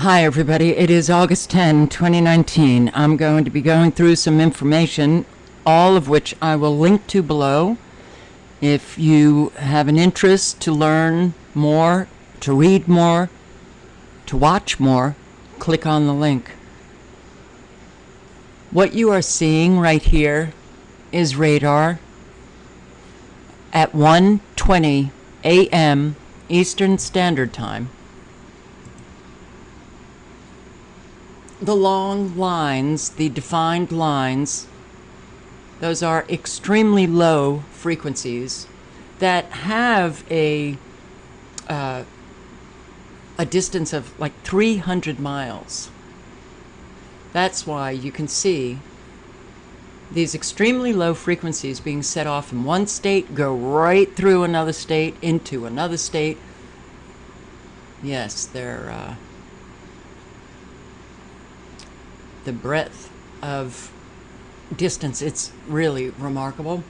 Hi everybody, it is August 10, 2019. I'm going to be going through some information, all of which I will link to below. If you have an interest to learn more, to read more, to watch more, click on the link. What you are seeing right here is radar at 1:20 a.m. Eastern Standard Time. The long lines, the defined lines, those are extremely low frequencies that have a distance of like 300 miles. That's why you can see these extremely low frequencies being set off in one state, go right through another state, into another state. Yes, they're the breadth of distance, it's really remarkable.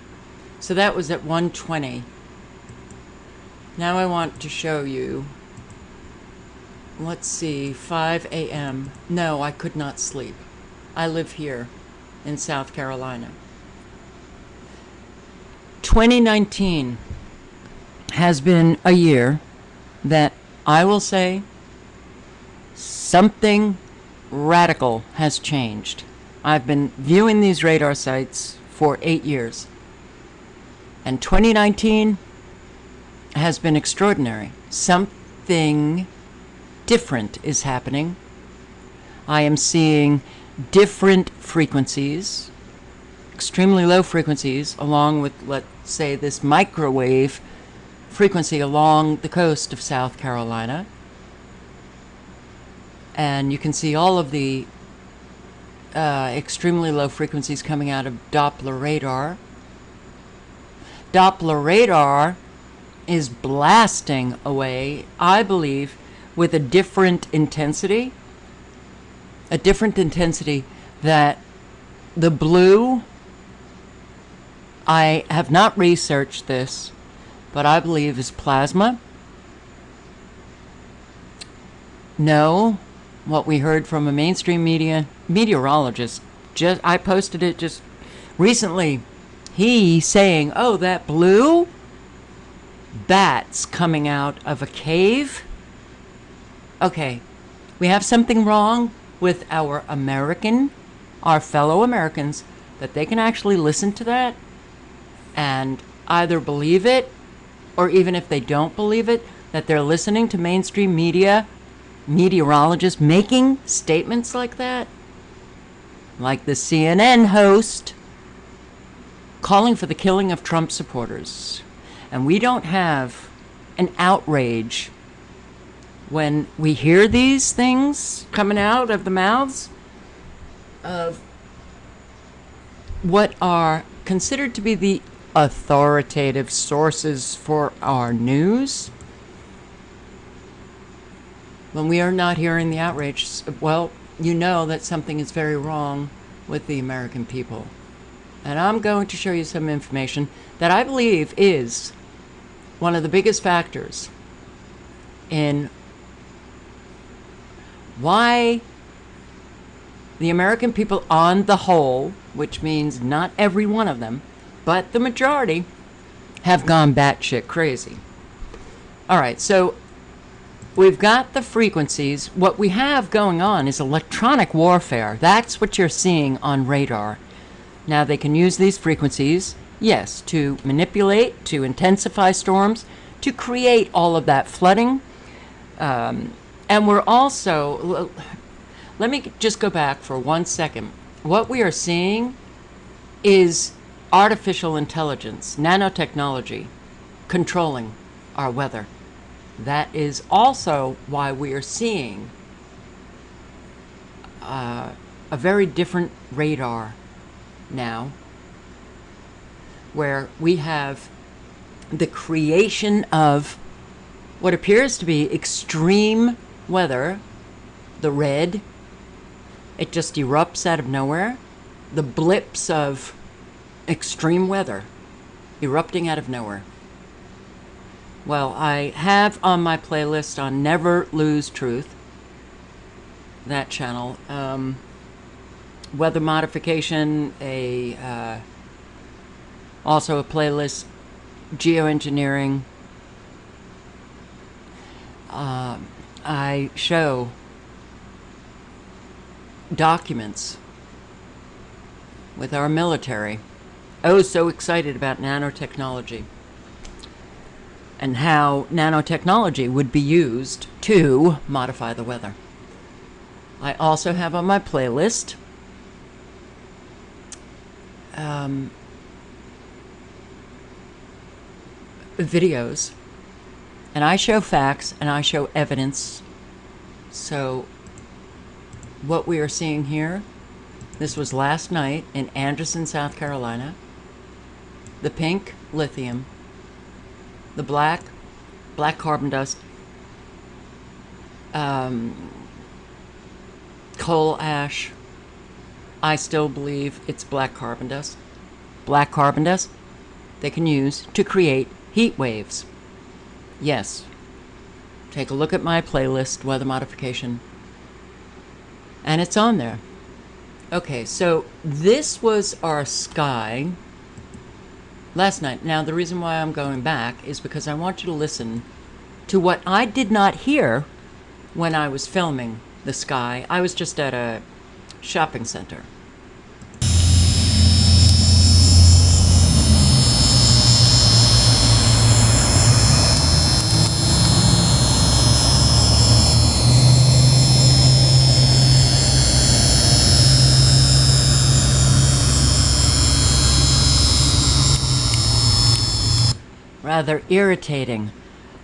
So that was at 1:20. Now I want to show you, let's see, 5 a.m. No, I could not sleep. I live here in South Carolina. 2019 has been a year that I will say something radical has changed. I've been viewing these radar sites for 8 years, and 2019 has been extraordinary. Something different is happening. I am seeing different frequencies, extremely low frequencies, along with, let's say, this microwave frequency along the coast of South Carolina. And you can see all of the extremely low frequencies coming out of Doppler radar. Doppler radar is blasting away, I believe, with a different intensity that the blue, I have not researched this, but I believe is plasma. No. What we heard from a mainstream meteorologist, I posted it just recently, he saying, oh, that blue, bats coming out of a cave. Okay, we have something wrong with our fellow Americans, that they can actually listen to that and either believe it, or even if they don't believe it, that they're listening to mainstream meteorologists making statements like that, like the CNN host calling for the killing of Trump supporters. And we don't have an outrage when we hear these things coming out of the mouths of what are considered to be the authoritative sources for our news. When we are not hearing the outrage, well, you know that something is very wrong with the American people. And I'm going to show you some information that I believe is one of the biggest factors in why the American people on the whole, which means not every one of them, but the majority, have gone batshit crazy. All right, so we've got the frequencies. What we have going on is electronic warfare. That's what you're seeing on radar. Now, they can use these frequencies, yes, to manipulate, to intensify storms, to create all of that flooding. And we're also, let me just go back for 1 second. What we are seeing is artificial intelligence, nanotechnology, controlling our weather. That is also why we are seeing a very different radar now, where we have the creation of what appears to be extreme weather. The red, it just erupts out of nowhere. The blips of extreme weather erupting out of nowhere. Well, I have on my playlist on Never Lose Truth that channel. Weather modification, also a playlist, geoengineering. I show documents with our military. Oh, so excited about nanotechnology and how nanotechnology would be used to modify the weather. I also have on my playlist videos, and I show facts and I show evidence. So what we are seeing here, this was last night in Anderson, South Carolina. The pink, lithium. The black carbon dust. Coal ash. I still believe it's black carbon dust. Black carbon dust they can use to create heat waves. Yes. Take a look at my playlist, weather modification. And it's on there. Okay, so this was our sky last night. Now, the reason why I'm going back is because I want you to listen to what I did not hear when I was filming the sky. I was just at a shopping center. Rather irritating.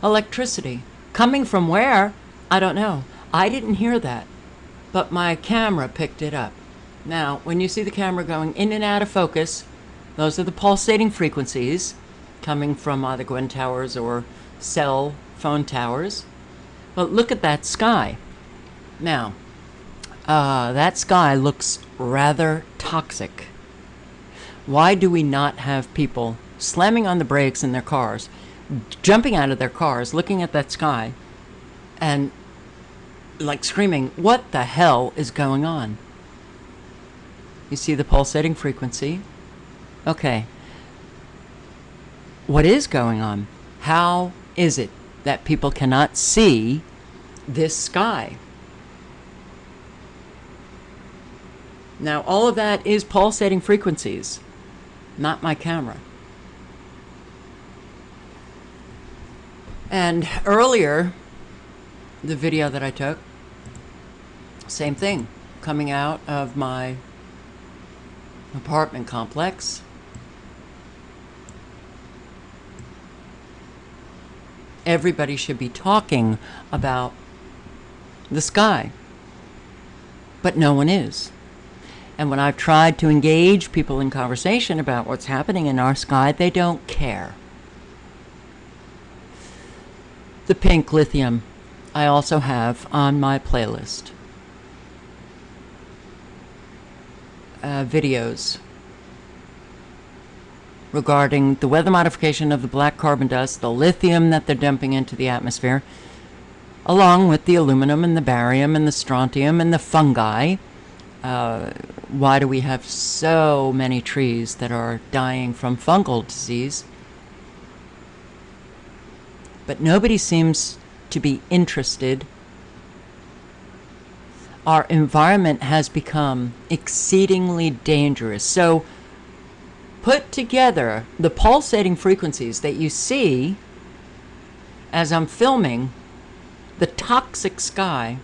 Electricity. Coming from where? I don't know. I didn't hear that, but my camera picked it up. Now, when you see the camera going in and out of focus, those are the pulsating frequencies coming from either GWEN towers or cell phone towers. But look at that sky. Now, that sky looks rather toxic. Why do we not have people slamming on the brakes in their cars, jumping out of their cars, looking at that sky, and like screaming, what the hell is going on? You see the pulsating frequency? Okay. What is going on? How is it that people cannot see this sky? Now, all of that is pulsating frequencies, not my camera. And earlier, the video that I took, same thing, coming out of my apartment complex. Everybody should be talking about the sky, but no one is. And when I've tried to engage people in conversation about what's happening in our sky, they don't care. The pink lithium I also have on my playlist. Videos regarding the weather modification of the black carbon dust, the lithium that they're dumping into the atmosphere, along with the aluminum and the barium and the strontium and the fungi. Why do we have so many trees that are dying from fungal disease? But nobody seems to be interested. Our environment has become exceedingly dangerous. So put together the pulsating frequencies that you see as I'm filming the toxic sky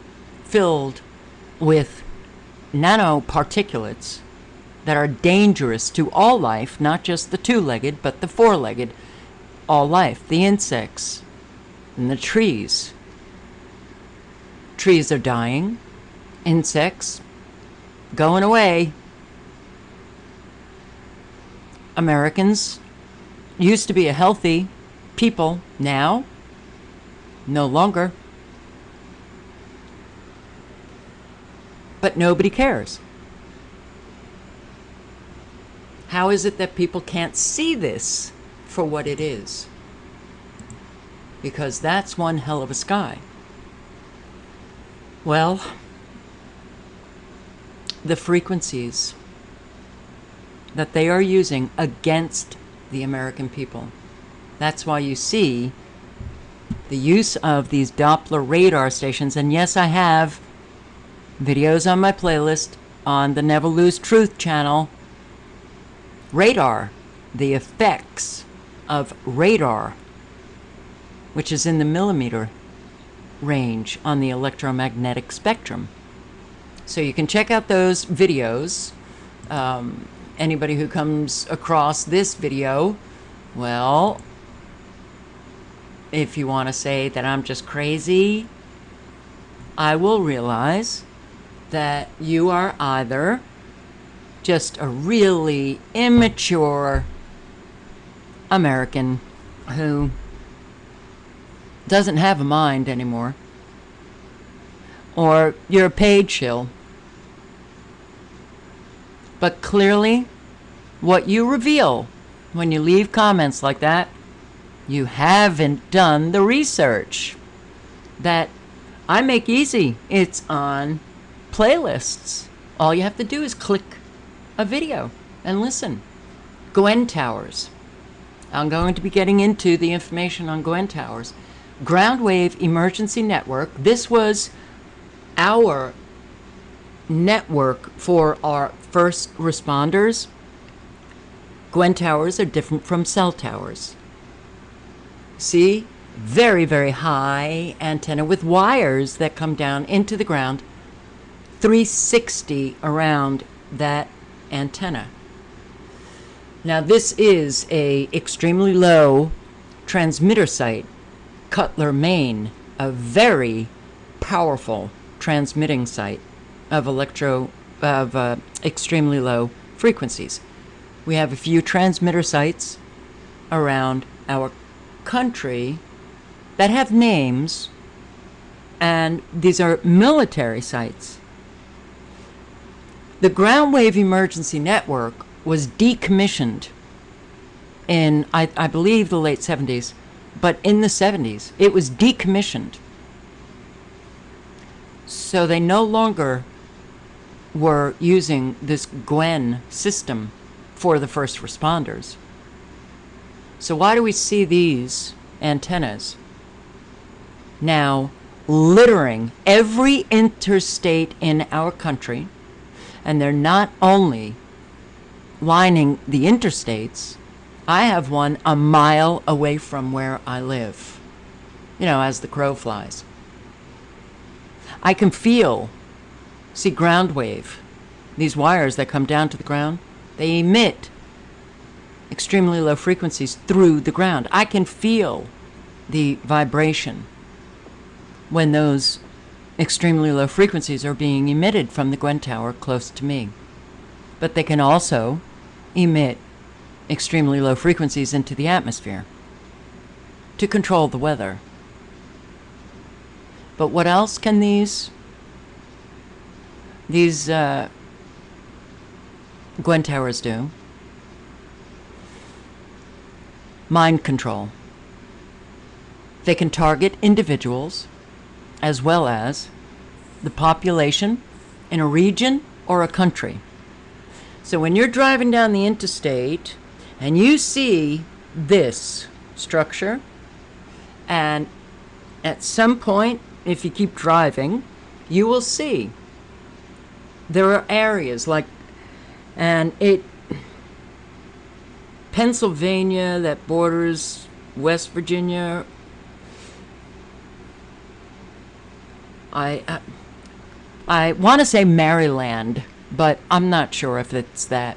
filled with nanoparticulates that are dangerous to all life, not just the two-legged, but the four-legged, all life, the insects and the trees. Trees are dying, insects going away. Americans used to be a healthy people, now no longer. But nobody cares. How is it that people can't see this for what it is? Because that's one hell of a sky. Well, the frequencies that they are using against the American people. That's why you see the use of these Doppler radar stations. And yes, I have videos on my playlist on the Never Lose Truth channel. Radar, the effects of radar, which is in the millimeter range on the electromagnetic spectrum. So you can check out those videos. Anybody who comes across this video, well, if you want to say that I'm just crazy, I will realize that you are either just a really immature American who doesn't have a mind anymore, or you're a paid shill. But clearly, what you reveal when you leave comments like that, you haven't done the research that I make easy. It's on playlists. All you have to do is click a video and listen. GWEN towers. I'm going to be getting into the information on GWEN towers. Ground wave emergency network. This was our network for our first responders. GWEN towers are different from cell towers. See, very, very high antenna with wires that come down into the ground, 360 around that antenna. Now this is a extremely low transmitter site, Cutler, Maine, a very powerful transmitting site of extremely low frequencies. We have a few transmitter sites around our country that have names, and these are military sites. The ground wave emergency network was decommissioned in, I believe, the late 70s, but in the 70s it was decommissioned. So they no longer were using this GWEN system for the first responders. So why do we see these antennas now littering every interstate in our country? And they're not only lining the interstates. I have one a mile away from where I live, you know, as the crow flies. I can see ground wave, these wires that come down to the ground, they emit extremely low frequencies through the ground. I can feel the vibration when those extremely low frequencies are being emitted from the GWEN tower close to me. But they can also emit extremely low frequencies into the atmosphere to control the weather. But what else can these GWEN towers do? Mind control. They can target individuals as well as the population in a region or a country. So when you're driving down the interstate and you see this structure, and at some point, if you keep driving, you will see there are areas like, Pennsylvania that borders West Virginia. I want to say Maryland, but I'm not sure if it's that.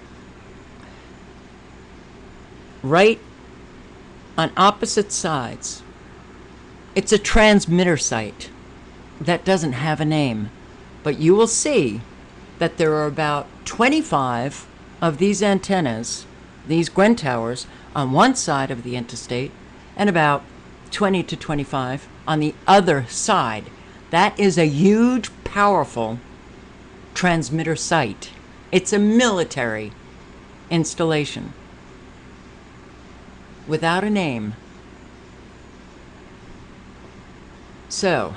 Right on opposite sides, it's a transmitter site that doesn't have a name, but you will see that there are about 25 of these antennas, these GWEN towers, on one side of the interstate, and about 20 to 25 on the other side. That is a huge, powerful transmitter site. It's a military installation without a name. So,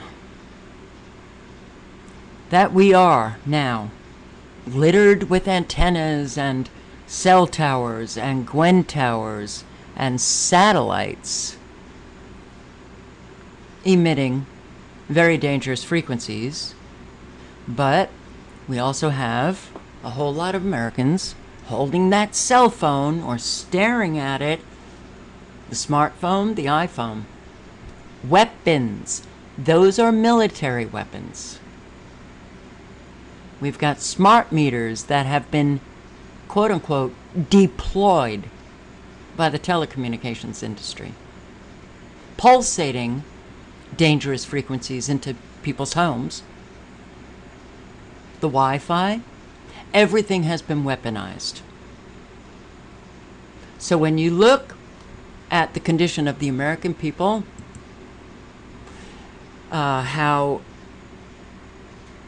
that we are now littered with antennas and cell towers and GWEN towers and satellites emitting very dangerous frequencies. But we also have a whole lot of Americans holding that cell phone or staring at it, the smartphone, the iPhone. Weapons. Those are military weapons. We've got smart meters that have been, quote unquote, deployed by the telecommunications industry, pulsating dangerous frequencies into people's homes. The Wi-Fi, everything has been weaponized. So when you look at the condition of the American people, how,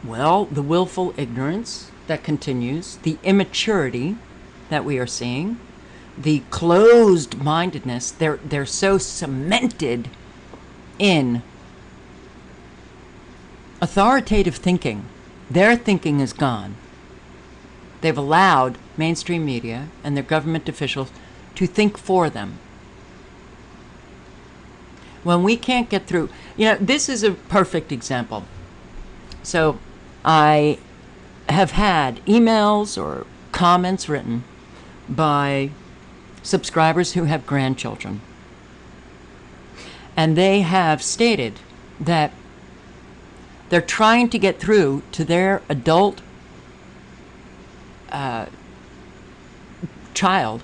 well, the willful ignorance that continues, the immaturity that we are seeing, the closed-mindedness, they're so cemented in authoritative thinking. Their thinking is gone. They've allowed mainstream media and their government officials to think for them. When we can't get through, this is a perfect example. So I have had emails or comments written by subscribers who have grandchildren. And they have stated that they're trying to get through to their adult child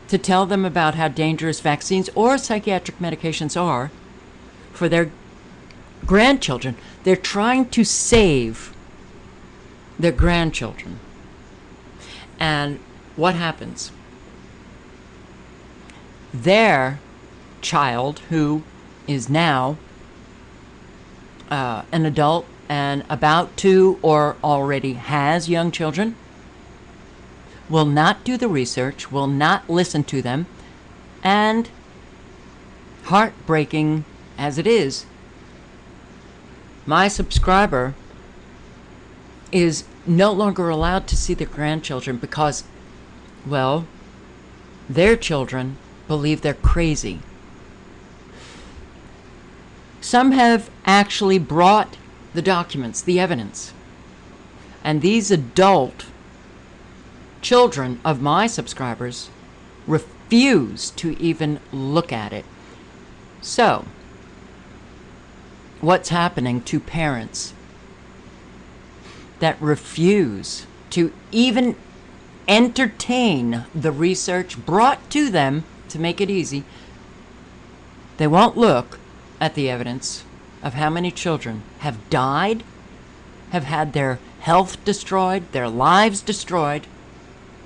to tell them about how dangerous vaccines or psychiatric medications are for their grandchildren. They're trying to save their grandchildren. And what happens? Their child, who is now an adult and about to or already has young children, will not do the research, will not listen to them, and heartbreaking as it is, my subscriber is no longer allowed to see their grandchildren because, well, their children believe they're crazy. Some have actually brought the documents, the evidence, and these adult children of my subscribers refuse to even look at it. So, what's happening to parents that refuse to even entertain the research brought to them to make it easy? They won't look at the evidence of how many children have died, have had their health destroyed, their lives destroyed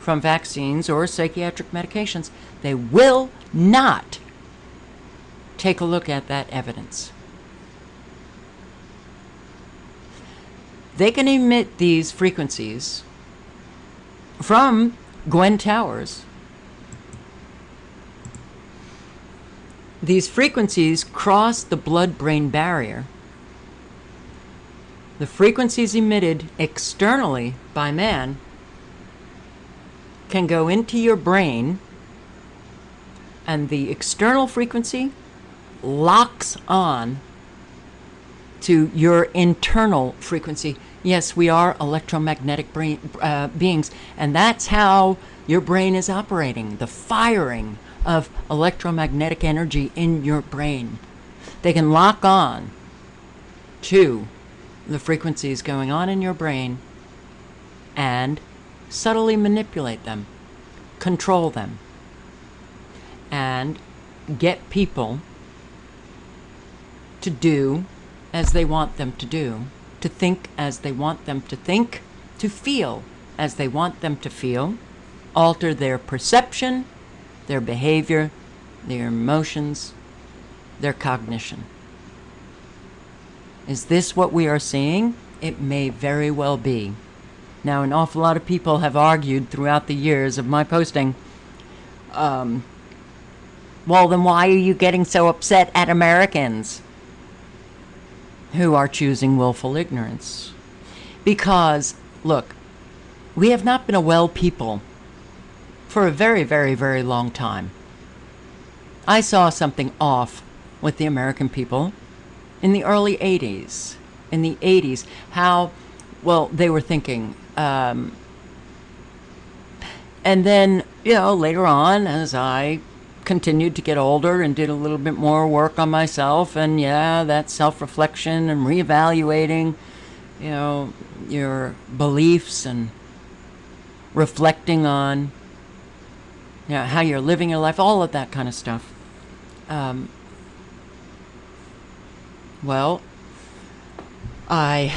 from vaccines or psychiatric medications. They will not take a look at that evidence. They can emit these frequencies from GWEN towers. These frequencies cross the blood-brain barrier. The frequencies emitted externally by man can go into your brain, and the external frequency locks on to your internal frequency. Yes, we are electromagnetic beings, and that's how your brain is operating, the firing of electromagnetic energy in your brain. They can lock on to the frequencies going on in your brain and subtly manipulate them, control them, and get people to do as they want them to do, to think as they want them to think, to feel as they want them to feel, alter their perception, their behavior, their emotions, their cognition. Is this what we are seeing? It may very well be. Now, an awful lot of people have argued throughout the years of my posting, well, then why are you getting so upset at Americans who are choosing willful ignorance? Because, look, we have not been a well people for a very, very, very long time. I saw something off with the American people in the early 80s. In the 80s, how, well, they were thinking. And then, you know, later on, as I continued to get older and did a little bit more work on myself, and yeah, that self-reflection and reevaluating, you know, your beliefs and reflecting on, you know, how you're living your life, all of that kind of stuff. Well, I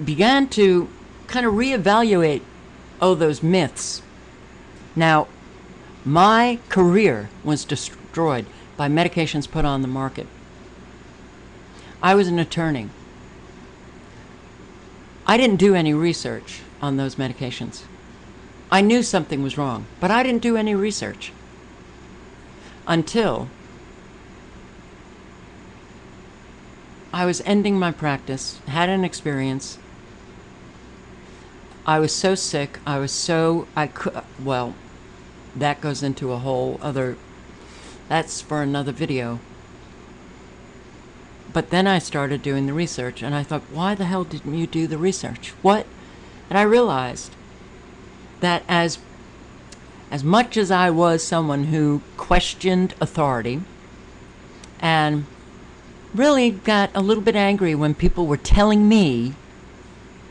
began to kind of reevaluate, those myths. Now, my career was destroyed by medications put on the market. I was an attorney. I didn't do any research on those medications. I knew something was wrong, but I didn't do any research until I was ending my practice, had an experience. I was so sick. Well, that goes into a whole other, that's for another video. But then I started doing the research, and I thought, why the hell didn't you do the research? What? And I realized that as much as I was someone who questioned authority and really got a little bit angry when people were telling me,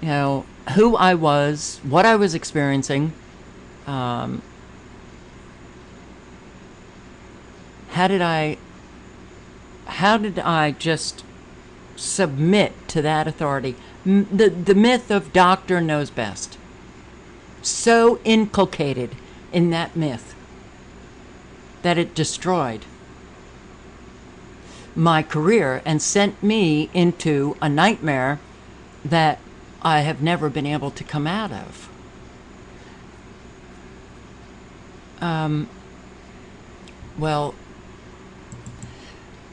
you know, who I was, what I was experiencing, how did I just submit to that authority? The myth of doctor knows best. So inculcated in that myth that it destroyed my career and sent me into a nightmare that I have never been able to come out of. Well,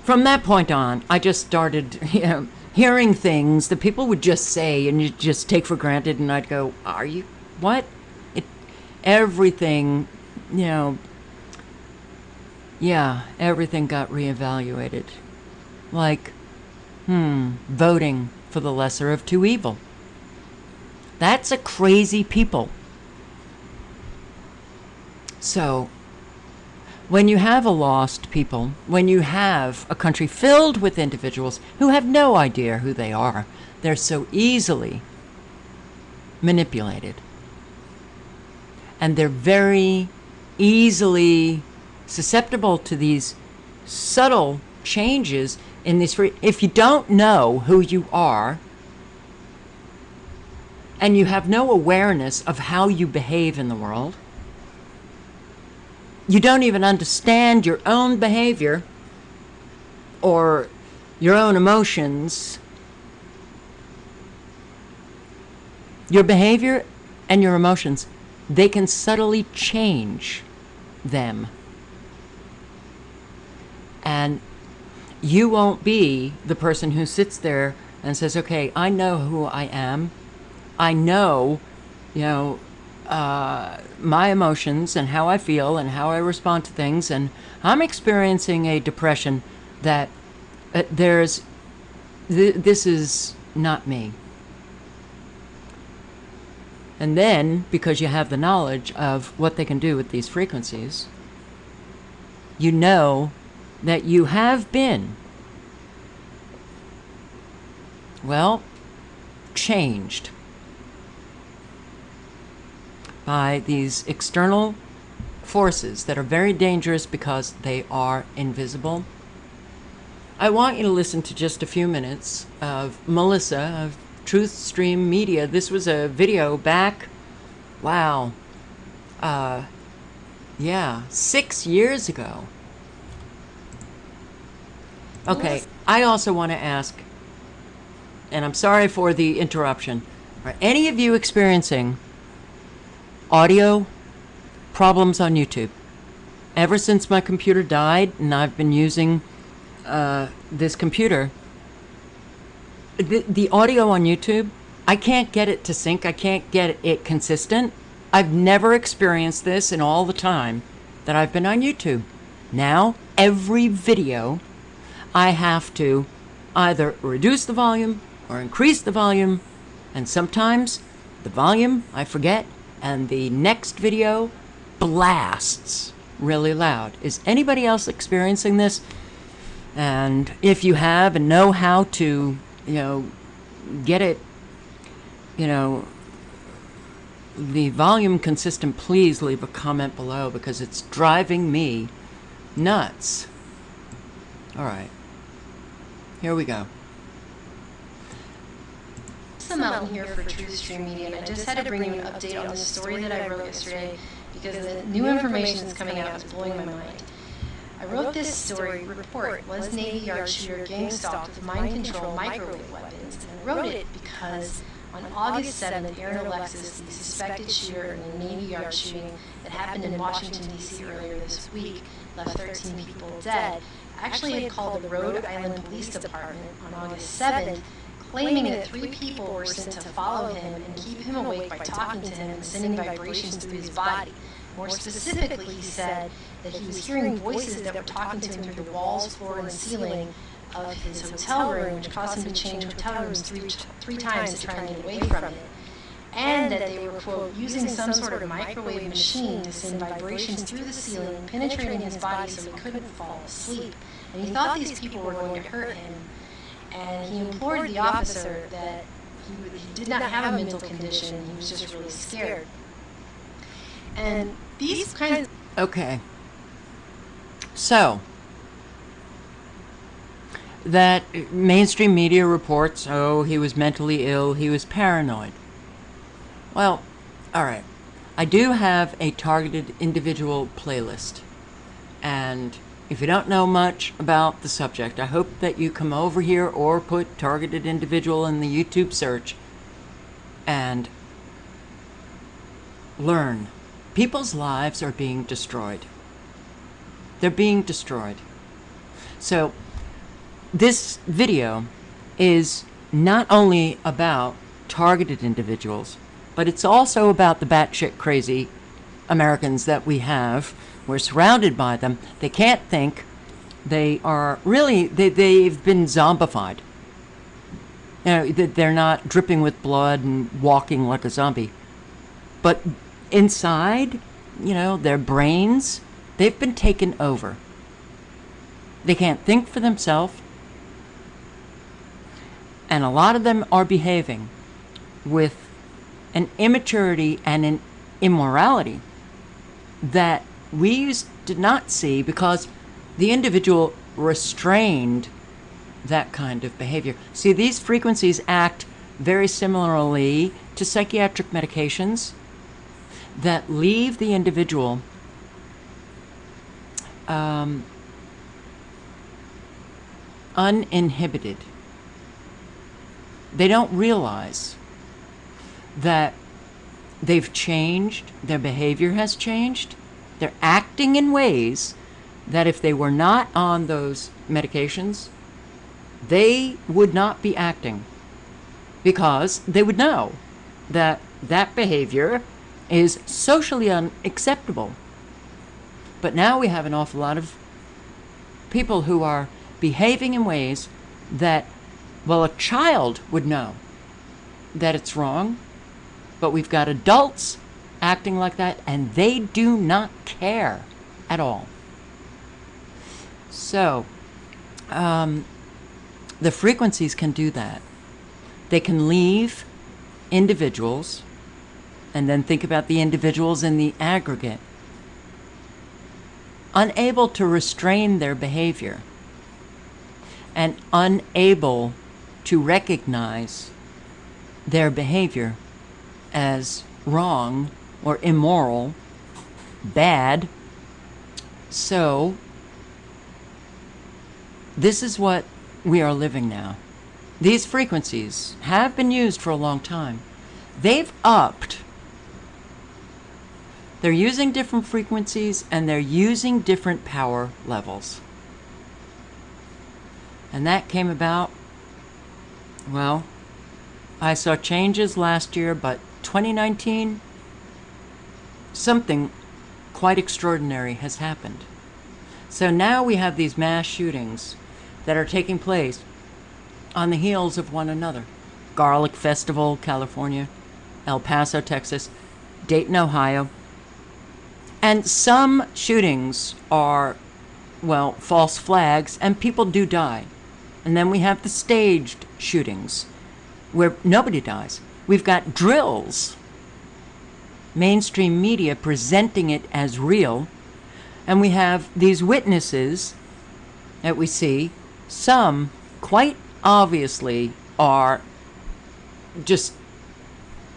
from that point on, I just started, you know, hearing things that people would just say and you just take for granted, and I'd go, "Are you what?" Everything, you know, yeah, everything got reevaluated. Like, voting for the lesser of two evil. That's a crazy people. So, when you have a lost people, when you have a country filled with individuals who have no idea who they are, they're so easily manipulated. And they're very easily susceptible to these subtle changes in this. If you don't know who you are, and you have no awareness of how you behave in the world, you don't even understand your own behavior or your own emotions. Your behavior and your emotions, they can subtly change them. And you won't be the person who sits there and says, okay, I know who I am. I know, you know, my emotions and how I feel and how I respond to things, and I'm experiencing a depression that this is not me. And then, because you have the knowledge of what they can do with these frequencies, you know that you have been, well, changed by these external forces that are very dangerous because they are invisible. I want you to listen to just a few minutes of Melissa of Truth Stream Media. This was a video back, wow, yeah, 6 years ago. Okay, I also want to ask, and I'm sorry for the interruption, are any of you experiencing audio problems on YouTube? Ever since my computer died and I've been using this computer, the audio on YouTube I can't get it to sync. I can't get it consistent. I've never experienced this in all the time that I've been on YouTube. Now, every video, I have to either reduce the volume or increase the volume, and sometimes the volume, I forget, and the next video blasts really loud. Is anybody else experiencing this? And if you have and know how to, get it, the volume consistent, please leave a comment below because it's driving me nuts. All right, here we go. I'm Mountain here for Truth Stream Media, and I just had to bring you an update on the story that I wrote yesterday because the new information that's coming out is blowing my mind. I wrote this story report, was Navy Yard shooter gang stalked with mind control microwave weapons, and I wrote it because on August 7th, Aaron Alexis, the suspected shooter in the Navy Yard shooting that happened in Washington, D.C. earlier this week, left 13 people dead, actually had called the Rhode Island Police Department on August 7th, claiming that 3 people were sent to follow him and keep him awake by talking to him and sending vibrations through his body. More specifically, he said that he was hearing voices that were talking to him through the walls, floor, and ceiling of his hotel room, which caused him to change hotel rooms three times to try and get away from it. And that they were, quote, using some sort of microwave machine to send vibrations through the ceiling, penetrating his body so he couldn't fall asleep. And he thought these people were going to hurt him. And he implored the officer that he did not have a mental condition, he was just really scared. And these kinds of... Okay. So, that mainstream media reports, oh, he was mentally ill, he was paranoid. Well, all right. I do have a targeted individual playlist. And if you don't know much about the subject, I hope that you come over here or put targeted individual in the YouTube search and learn. People's lives are being destroyed. They're being destroyed. So this video is not only about targeted individuals, but it's also about the batshit crazy Americans that we have. We're surrounded by them. They can't think. They are really, they've been zombified. They're not dripping with blood and walking like a zombie. But inside, their brains, they've been taken over. They can't think for themselves. And a lot of them are behaving with an immaturity and an immorality that we did not see because the individual restrained that kind of behavior. See, these frequencies act very similarly to psychiatric medications that leave the individual uninhibited. They don't realize that they've changed, their behavior has changed. They're acting in ways that if they were not on those medications, they would not be acting because they would know that that behavior is socially unacceptable. But now we have an awful lot of people who are behaving in ways that, well, a child would know that it's wrong, but we've got adults acting like that, and they do not care at all. So, the frequencies can do that. They can leave individuals, and then think about the individuals in the aggregate, unable to restrain their behavior, and unable to recognize their behavior as wrong or immoral, bad. So, this is what we are living now. These frequencies have been used for a long time. They've upped. They're using different frequencies and they're using different power levels. And that came about, well, I saw changes last year, but 2019, something quite extraordinary has happened. So now we have these mass shootings that are taking place on the heels of one another. Garlic Festival, California, El Paso, Texas, Dayton, Ohio. And some shootings are, well, false flags, and people do die. And then we have the staged shootings where nobody dies. We've got drills, mainstream media presenting it as real, and we have these witnesses that we see. Some quite obviously are just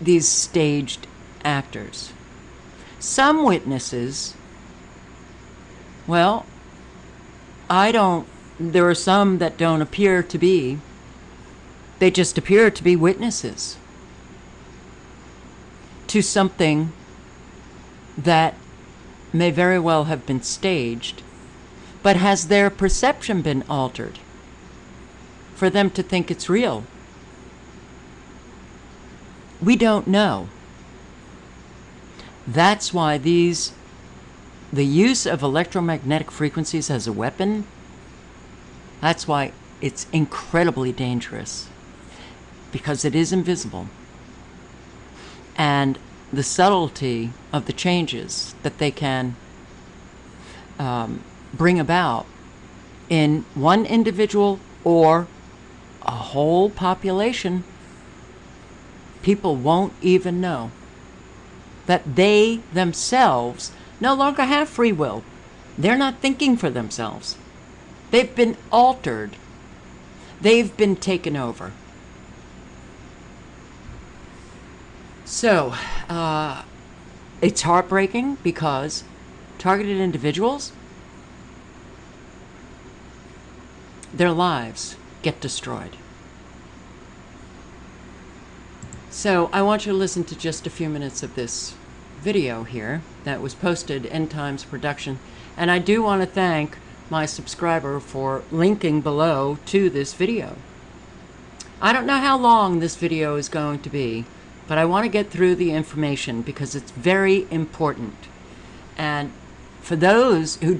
these staged actors. Some witnesses, well, there are some that don't appear to be. They just appear to be witnesses to something that may very well have been staged, but has their perception been altered for them to think it's real? We don't know. That's why the use of electromagnetic frequencies as a weapon, that's why it's incredibly dangerous, because it is invisible. And the subtlety of the changes that they can bring about in one individual or a whole population, people won't even know that they themselves no longer have free will. They're not thinking for themselves. They've been altered. They've been taken over. So, it's heartbreaking because targeted individuals, their lives get destroyed. So I want you to listen to just a few minutes of this video here that was posted End Times Production. And I do want to thank my subscriber for linking below to this video. I don't know how long this video is going to be, but I want to get through the information because it's very important. And for those who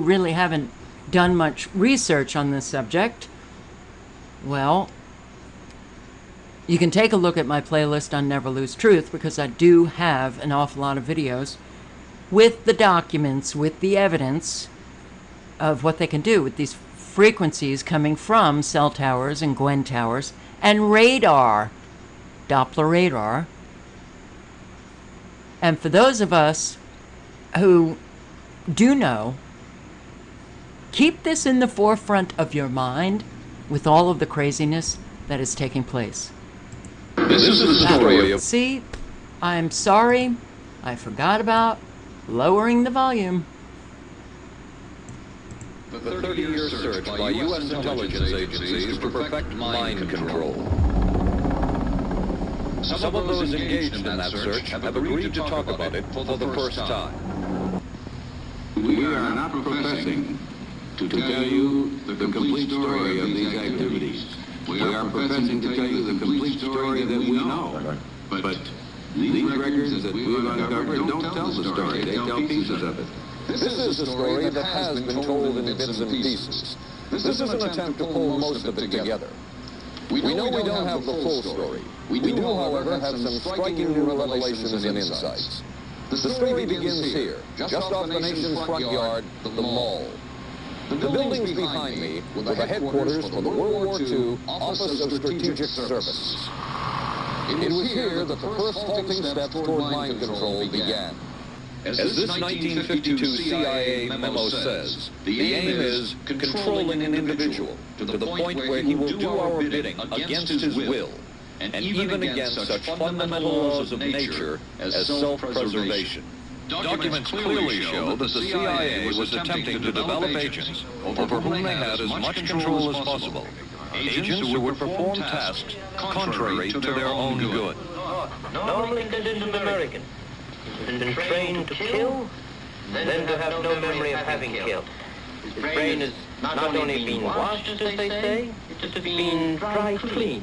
really haven't done much research on this subject, well, you can take a look at my playlist on Never Lose Truth, because I do have an awful lot of videos with the documents, with the evidence of what they can do with these frequencies coming from cell towers and GWEN towers and radar, Doppler radar. And for those of us who do know, keep this in the forefront of your mind with all of the craziness that is taking place. This is the story of... See, I'm sorry, I forgot about lowering the volume. The 30-year search by U.S. intelligence agencies to perfect mind control. Some of those engaged in that search have agreed to talk about it for the first time. We are not professing to tell you the complete story of these activities. We are professing to tell you the complete story that we know. But these records that we've uncovered don't tell the story, they tell pieces of it. This is a story that has been told in bits and pieces. This is an attempt to pull most of it together. We know we don't have the full story. We do, however, have some striking new revelations and insights. The story begins here, just off the nation's front yard, the mall. The buildings behind me were the headquarters for the World War II Office of Strategic Service. It was here that the first halting steps toward mind control began. As this 1952 CIA memo says, the aim is controlling an individual to the point where he will do our bidding against his will, and even against such fundamental laws of nature as self-preservation. Documents clearly show that the CIA was attempting to develop agents over whom they had as much control as possible. Agents who would perform tasks contrary to their own good. Normally considered American. Been trained to kill, then to have no memory of having killed. His brain has not only been washed, as they say, it's been dried clean.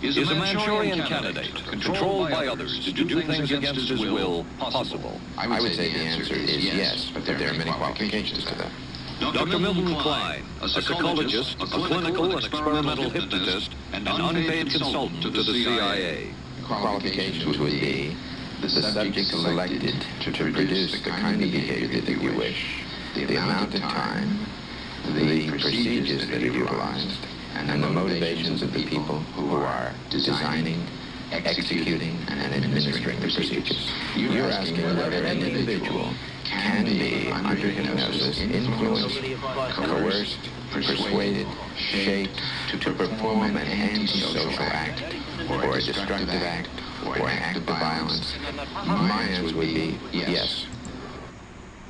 Is a Manchurian candidate, controlled by others to do things against his will, possible? I would say the answer is yes, but there are many qualifications to that. Dr. Milton Klein, a psychologist, a clinical and experimental hypnotist, and an unpaid consultant to the CIA. Qualifications would be the subject selected to produce the kind of behavior that you wish, the amount of time, the procedures that are utilized, and the motivations of the people who are designing, executing, and administering the procedures. You're asking whether an individual can be, under hypnosis, influenced, coerced, persuaded, shaped to perform an antisocial act, or a destructive act, or an act of violence. My answer would be yes.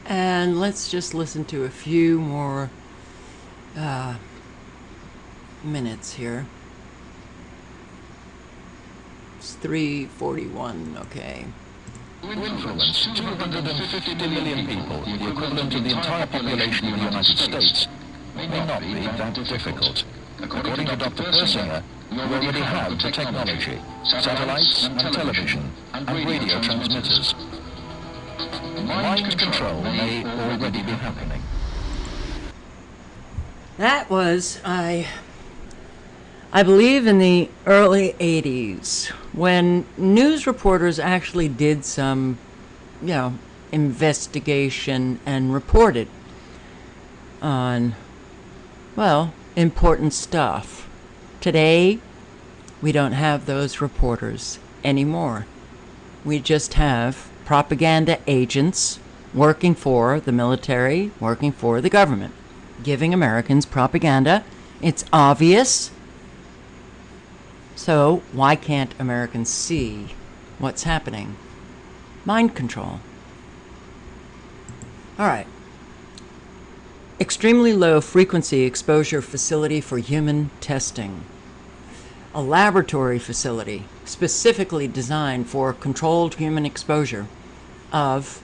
And let's just listen to a few more minutes here. It's 3:41, okay. To influence 250 million people, the equivalent of the entire population of the United States, may not be that difficult. According to Dr. Persinger, we already have the technology, satellites and television and radio transmitters. Mind control may already be happening. That was, I believe, in the early 80s, when news reporters actually did some, investigation and reported on, important stuff. Today, we don't have those reporters anymore. We just have propaganda agents working for the military, working for the government, giving Americans propaganda. It's obvious. So why can't Americans see what's happening? Mind control. All right. Extremely low frequency exposure facility for human testing. A laboratory facility specifically designed for controlled human exposure of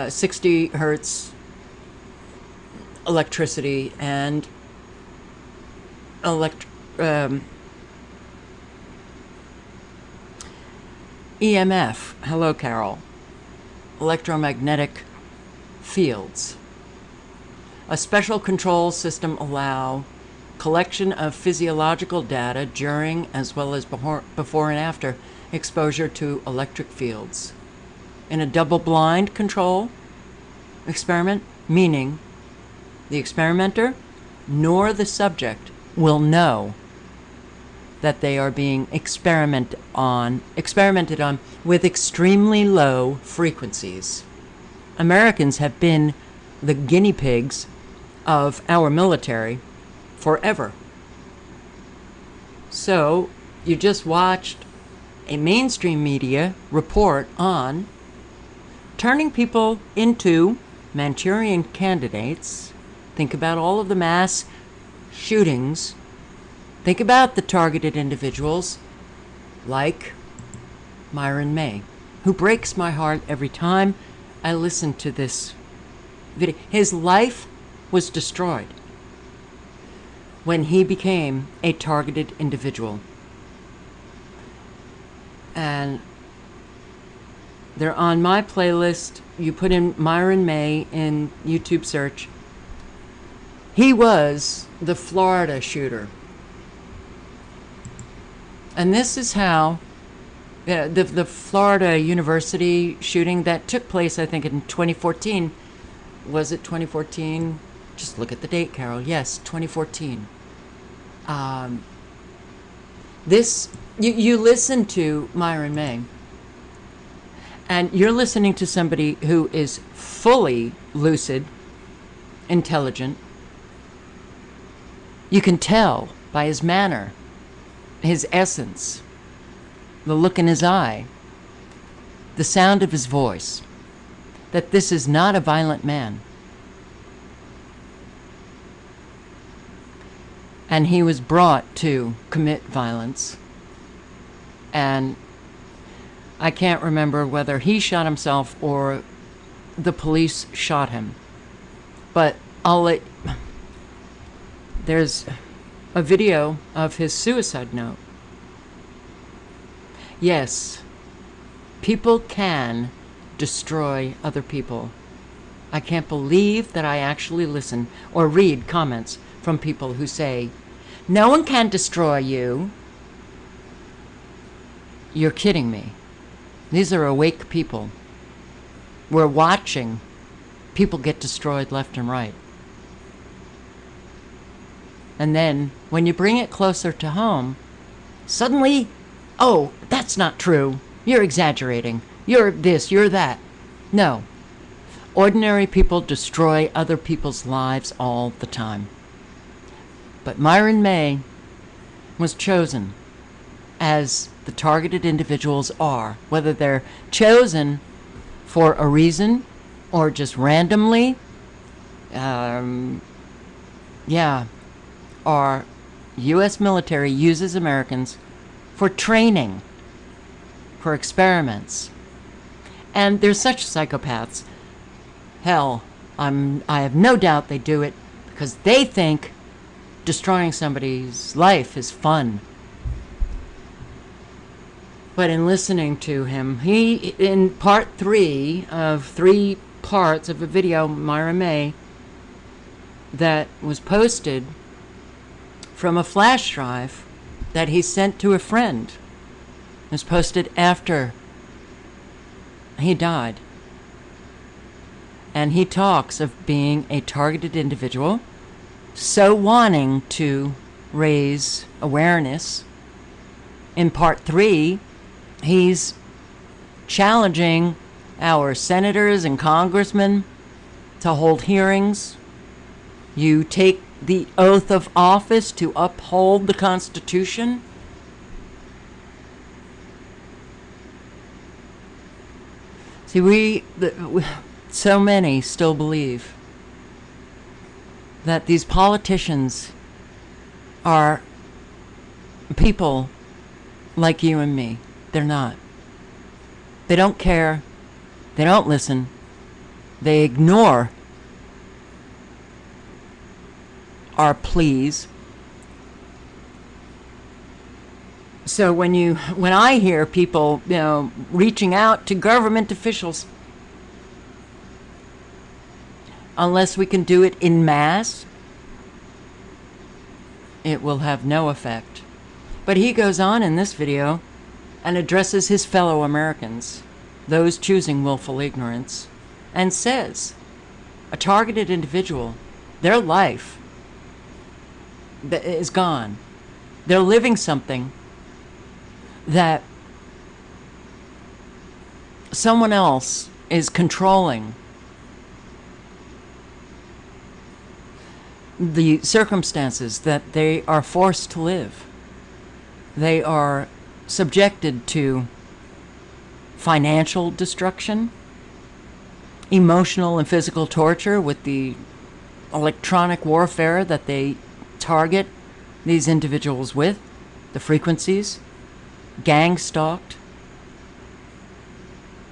60 hertz electricity and EMF, hello Carol, electromagnetic fields. A special control system allow collection of physiological data during as well as before and after exposure to electric fields. In a double-blind control experiment, meaning the experimenter nor the subject will know that they are being experimented on with extremely low frequencies. Americans have been the guinea pigs of our military forever. So you just watched a mainstream media report on turning people into Manchurian candidates. Think about all of the mass shootings. Think about the targeted individuals like Myron May, who breaks my heart every time I listen to this video. His life was destroyed when he became a targeted individual. And they're on my playlist. You put in Myron May in YouTube search. He was the Florida shooter. And this is how the Florida University shooting that took place, I think, in 2014. Was it 2014? Just look at the date, Carol. Yes, 2014. You listen to Myron May, and you're listening to somebody who is fully lucid, intelligent. You can tell by his manner, his essence, the look in his eye, the sound of his voice, that this is not a violent man. And he was brought to commit violence. And I can't remember whether he shot himself or the police shot him. But a video of his suicide note. Yes, people can destroy other people. I can't believe that I actually listen or read comments from people who say, "No one can destroy you." You're kidding me. These are awake people. We're watching people get destroyed left and right. And then, when you bring it closer to home, suddenly, oh, that's not true. You're exaggerating. You're this, you're that. No. Ordinary people destroy other people's lives all the time. But Myron May was chosen, as the targeted individuals are, whether they're chosen for a reason or just randomly, our U.S. military uses Americans for training, for experiments. And they're such psychopaths. Hell, I have no doubt they do it because they think destroying somebody's life is fun. But in listening to him, in part 3 of 3 parts of a video, Myron May, that was posted from a flash drive that he sent to a friend. It was posted after he died. And he talks of being a targeted individual, so wanting to raise awareness. In part 3, he's challenging our senators and congressmen to hold hearings. You take the oath of office to uphold the Constitution. See, so many still believe that these politicians are people like you and me. They're not. They don't care. They don't listen. They ignore our pleas. So when I hear people, reaching out to government officials, unless we can do it en masse, it will have no effect. But he goes on in this video and addresses his fellow Americans, those choosing willful ignorance, and says, a targeted individual, their life is gone. They're living something that someone else is controlling. The circumstances that they are forced to live. They are subjected to financial destruction, emotional and physical torture with the electronic warfare that they target these individuals with, the frequencies, gang stalked,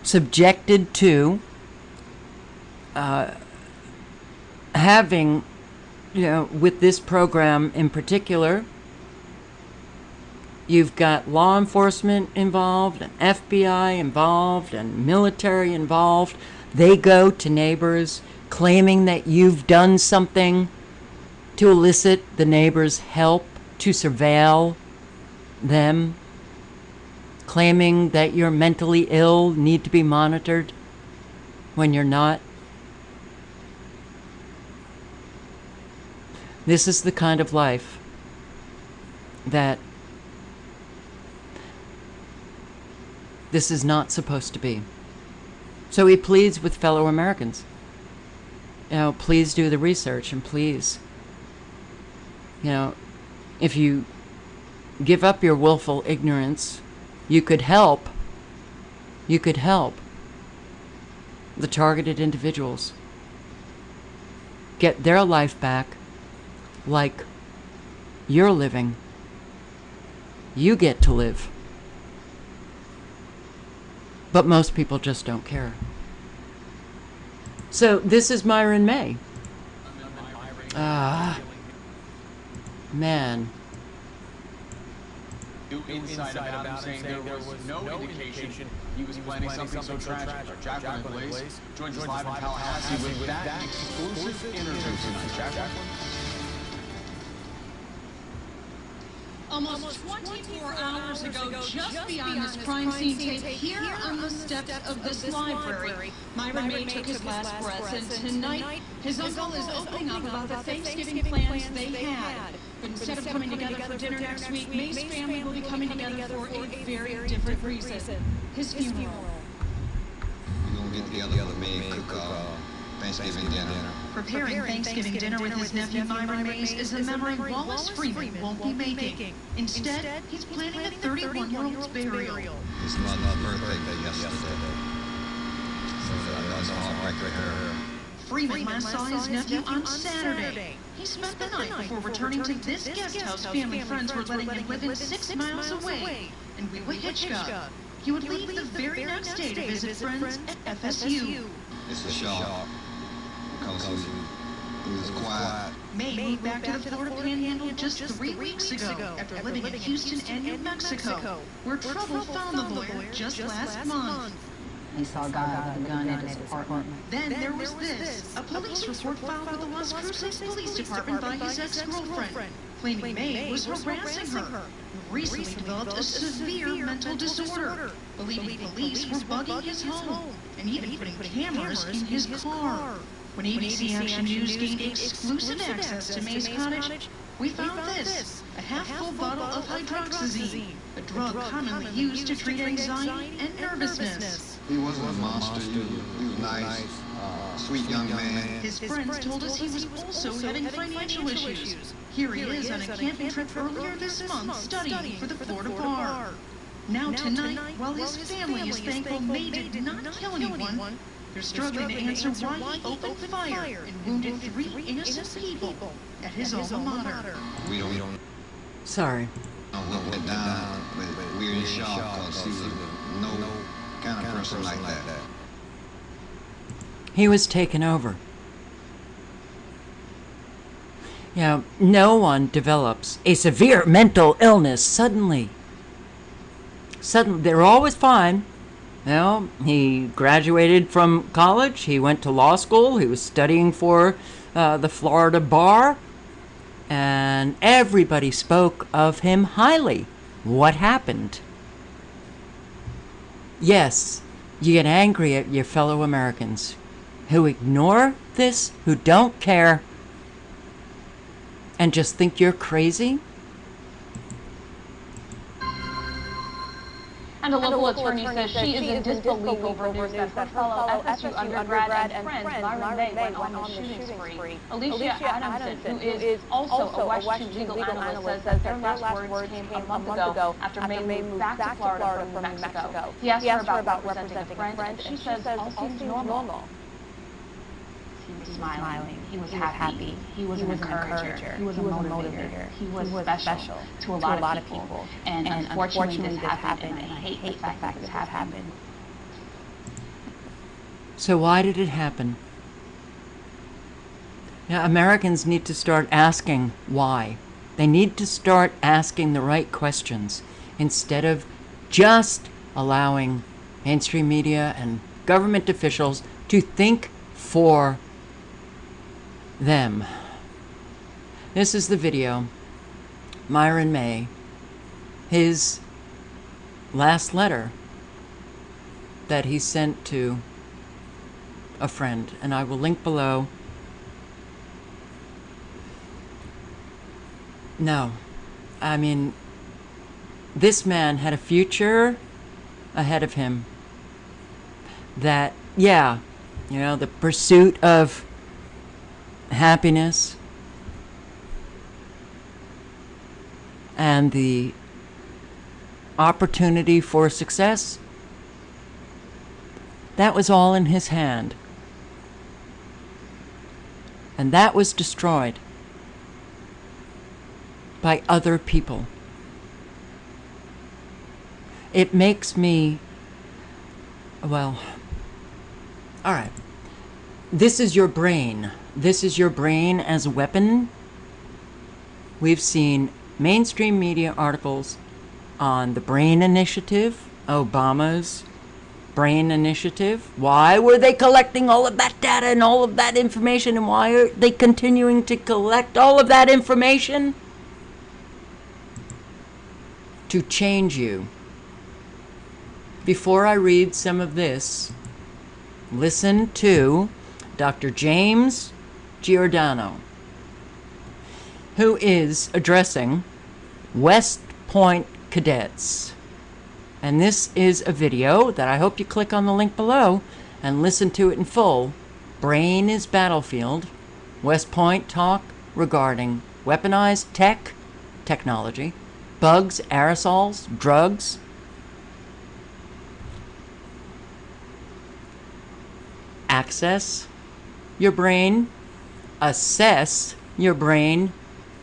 subjected to having, with this program in particular, you've got law enforcement involved, and FBI involved, and military involved. They go to neighbors claiming that you've done something to elicit the neighbors' help to surveil them, claiming that you're mentally ill, need to be monitored when you're not. This is the kind of life that this is not supposed to be. So he pleads with fellow Americans, please do the research, and please, if you give up your willful ignorance, you could help the targeted individuals get their life back like you're living. You get to live. But most people just don't care. So this is Myron May. Man. Inside about him saying there was no indication he was planning something so tragic. Jacqueline Blaze joins us live in Tallahassee with that exclusive interview tonight. Jacqueline? Almost 24 hours ago, just beyond this crime scene tape, here on the steps of this library, Myron May took his last breath, and tonight, his uncle is opening up about the Thanksgiving plans they had. But instead of coming together for dinner next week, May's family will be coming together for a very different reason. His funeral. We're going to get together, May, and cook Thanksgiving dinner. Preparing Thanksgiving dinner with his nephew Myron May is a memory Wallace Freeman won't be making. Instead, he's planning a 31-year-old's burial. His mother's birthday yesterday. So that's all right with her. Freeman last saw his nephew on Saturday. He spent the night before returning to this guest house family and friends were letting him live in 6 miles away in Weaponized. He would leave the very next day to visit friends at FSU. It's a shock because he was quiet. May moved back to the Florida Panhandle just 3 weeks ago after living in Houston and New Mexico, where trouble found the lawyer just last month. He saw a guy with a gun in his apartment. Then there was this, a police report filed with the Las Cruces Police Department by his ex-girlfriend, claiming May was harassing her, who recently developed a severe mental disorder, believing police were bugging his home, and even putting cameras in his car. When ABC Action News gained exclusive access to May's cottage, we found this, a half-full bottle of hydroxyzine, a drug commonly used to treat anxiety and nervousness. He wasn't a monster. He was nice, sweet young man. His friends told us he was also having financial issues. Here he is on a camping trip earlier this month studying for the Florida bar. Now tonight, while his family is thankful May did not kill anyone, they're struggling to answer why he opened fire and wounded 3 innocent people at his alma mater. We don't Sorry. know what went down, but we're in shock because he was no kind of person like that. He was taken over. You know, no one develops a severe mental illness suddenly. They're always fine. You know, he graduated from college, he went to law school, he was studying for the Florida bar, and everybody spoke of him highly. What happened? Yes, you get angry at your fellow Americans who ignore this, who don't care, and just think you're crazy. And a local attorney says she is in disbelief over news that her fellow FSU undergrad and friend Myron May went on a shooting spree. Alicia Adamson, who is also a West 2 legal analyst, says that their last words came a month ago after May moved back to Florida from New Mexico. He asked her about representing a friend, and she says all seems normal. He was smiling. He was happy. He was an encourager. He was a motivator. He was special to a lot of people. And unfortunately, this happened, and I hate the fact that this happened. So why did it happen? Now, Americans need to start asking why. They need to start asking the right questions instead of just allowing mainstream media and government officials to think for them. This is the video. Myron May, his last letter that he sent to a friend, and I will link below. No, I mean, this man had a future ahead of him that, yeah, you know, the pursuit of happiness and the opportunity for success, that was all in his hand. And that was destroyed by other people. It makes me, well, all right. This is your brain. This is your brain as a weapon. We've seen mainstream media articles on the Brain Initiative, Obama's Brain Initiative. Why were they collecting all of that data and all of that information, and why are they continuing to collect all of that information? To change you. Before I read some of this, listen to Dr. James Giordano, who is addressing West Point cadets. And this is a video that I hope you click on the link below and listen to it in full. Brain is Battlefield. West Point talk regarding weaponized technology, bugs, aerosols, drugs. Access your brain, assess your brain,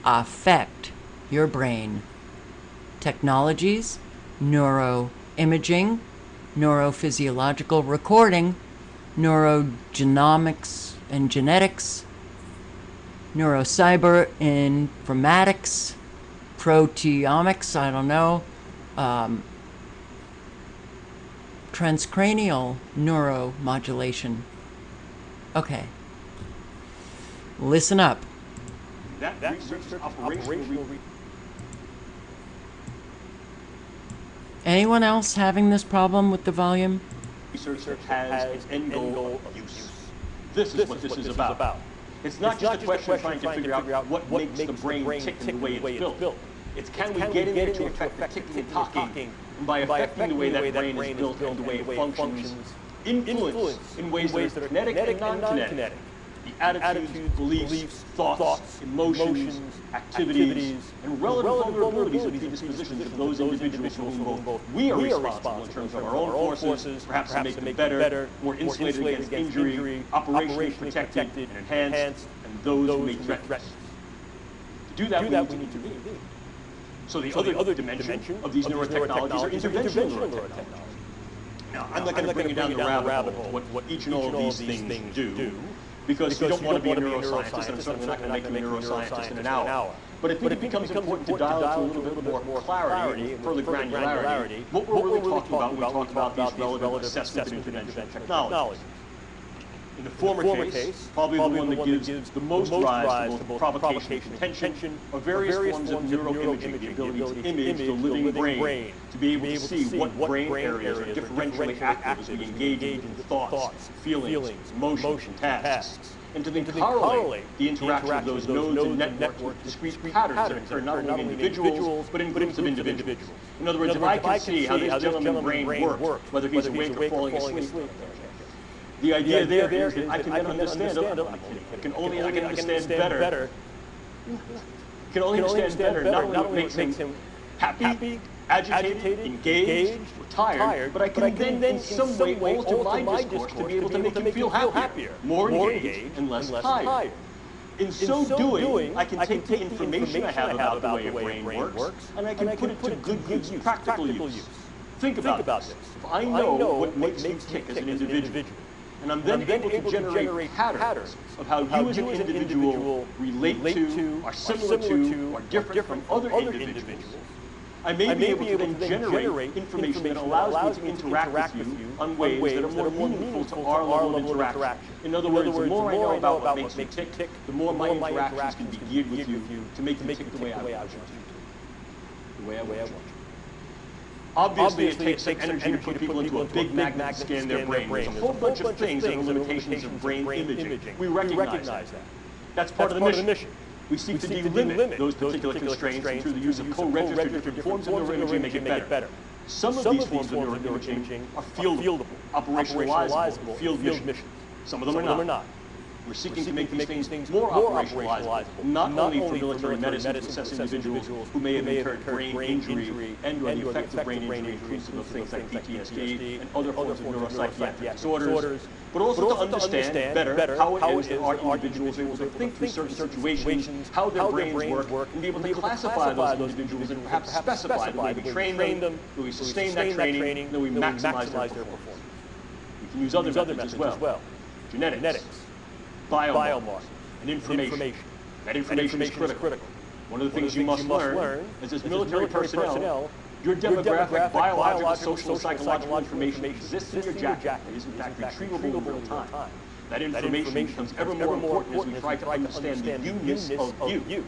affect your brain. Technologies, neuroimaging, neurophysiological recording, neurogenomics and genetics, neurocyber informatics, proteomics, I don't know, transcranial neuromodulation. Okay. Listen up. That research is operational. Anyone else having this problem with the volume? Research that has its end goal of use. This is what this is about. It's not just a question of trying to figure out what makes the brain tick in the way it's built. It's can we get in there to affect the ticking and talking, and by affecting the way that brain is built and the way it functions, influence in ways that are kinetic and non-kinetic. The attitudes, beliefs, thoughts, emotions, activities, and relative vulnerabilities and predispositions of those individuals for whom both we are responsible in terms of our own forces, perhaps to make them better, more insulated against injury, operationally protected and enhanced, and those who may threaten us. To do that, we need to be. So the other dimension of these neurotechnologies are interventional neurotechnologies. Now, I'm not going to bring you down the rabbit hole what each and all of these things do, because you don't want to be a neuroscientist, and I'm certainly not going to make you a neuroscientist in an hour. But I think it becomes important to dial into a little bit more clarity and further granularity what we're really talking about when we talk about these relative assessment and intervention technologies. In the former case, probably the one that gives the most rise to both provocation and contention of various forms of neuroimaging, the ability to image the living brain, to be able to see what brain areas are differentially active as we engage in thoughts, feelings, emotions, and tasks, and to then correlate the interaction of those nodes and networks with discrete patterns that occur not only in individuals, but in groups of individuals. In other words, if I can see how this gentleman's brain works, whether he's awake or falling asleep, the idea there is that I can then understand. I can understand better. Can only understand better not only what makes him happy, agitated, engaged, or tired, but I can then in some way alter my discourse to be able to make him feel happier, more engaged, and less tired. In so doing, I can take the information I have about the way a brain works, and I can put it to good use, practical use. Think about this. If I know what makes you tick as an individual, and I'm then able to generate patterns of how you as an individual relate to, are similar to, or different from other individuals, I may be able to then generate information that allows me to interact with you on ways that are more meaningful to our level of interaction. In other words, the more I know about what makes me tick, the more my interactions can be geared with you to make you tick the way I want you to. The way I want you. Obviously, it takes some energy to put people into a big magnet and scan their brain. There's a whole bunch of things that are limitations of brain imaging. We recognize that. That's part of the mission. We seek to delimit those particular constraints and through the use of co-registered different forms of neuroimaging make it better. Some of these forms of neuroimaging are fieldable, operationalizable, field missions. Some of them are not. We're seeking to make these things more operationalizable, not only for military medicine to assess individuals who may have incurred brain injury and or the effects of brain injury inclusive of things like PTSD and other forms of neuropsychiatric disorders, but also to understand better how it is that our individuals are able to think through certain situations, how their brains work, and be able to classify those individuals and perhaps specify the way we train them, the way we sustain that training, and the way we maximize their performance. We can use other methods as well. Genetics. Biomarkers, and information. That information is critical. One of the things you must learn is as military personnel, your demographic, biological, social, and psychological information exists in your jacket and is in fact retrievable in real time. That information becomes ever more important as we try to understand the you-ness of you.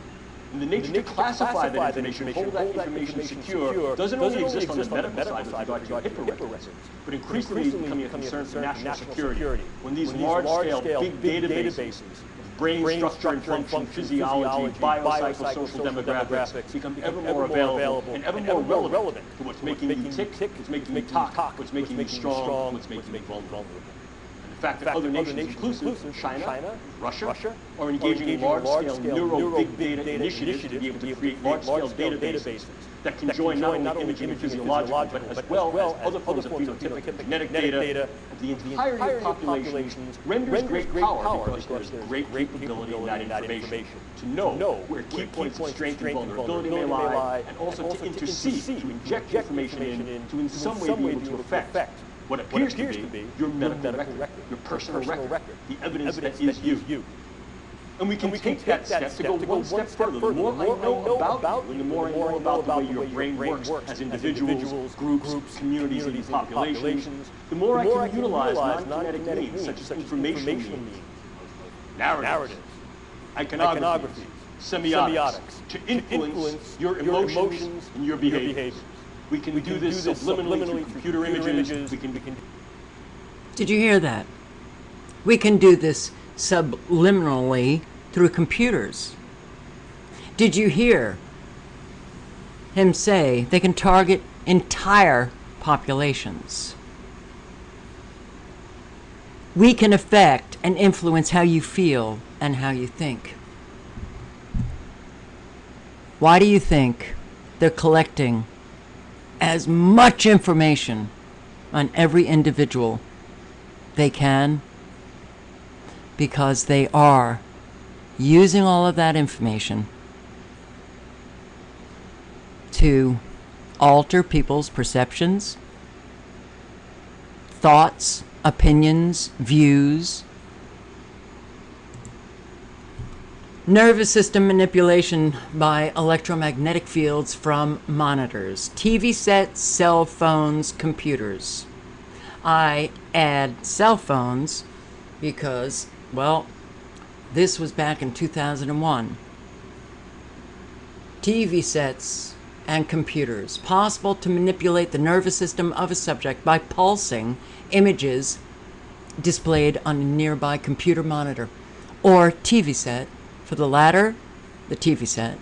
And the nature to classify that information, hold that information secure, doesn't only exist on the medical side with regard to HIPAA records, but increasingly is becoming a concern for national security. When these large-scale, big databases of brain structure and function, physiology, biopsychosocial demographics become ever more available and ever more relevant to what's making you tick, what's making you talk, what's making you strong, what's making you vulnerable. The fact that other nations, inclusive China, Russia, are engaging in large-scale neuro-big data initiatives to be able to create large-scale databases that can join not only imaging and physiological, but as well as other forms of phenotypic and genetic data of the entirety of populations renders great power because there's great capability in that information to know where key points of strength and vulnerability may lie, and also to intercede, to inject information in, to in some way be able to affect what appears to be your medical record, your personal record, the evidence that is you. And we can take that step to go one step further. The more I know about you, and the more I know about the way your brain works as individuals, groups, communities, and populations, the more I can utilize non-kinetic means, such as information means, narratives, iconographies, semiotics, to influence your emotions and your behaviors. We can do this subliminally through computer images. Did you hear that? We can do this subliminally through computers. Did you hear him say they can target entire populations? We can affect and influence how you feel and how you think. Why do you think they're collecting as much information on every individual they can? Because they are using all of that information to alter people's perceptions, thoughts, opinions, views. Nervous system manipulation by electromagnetic fields from monitors, TV sets, cell phones, computers. I add cell phones because, well, this was back in 2001. TV sets and computers. Possible to manipulate the nervous system of a subject by pulsing images displayed on a nearby computer monitor or TV set. For the latter, the TV set,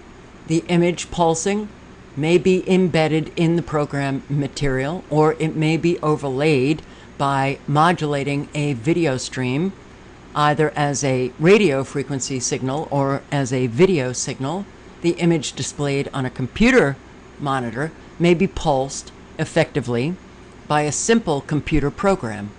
the image pulsing may be embedded in the program material, or it may be overlaid by modulating a video stream, either as a radio frequency signal or as a video signal. The image displayed on a computer monitor may be pulsed effectively by a simple computer program.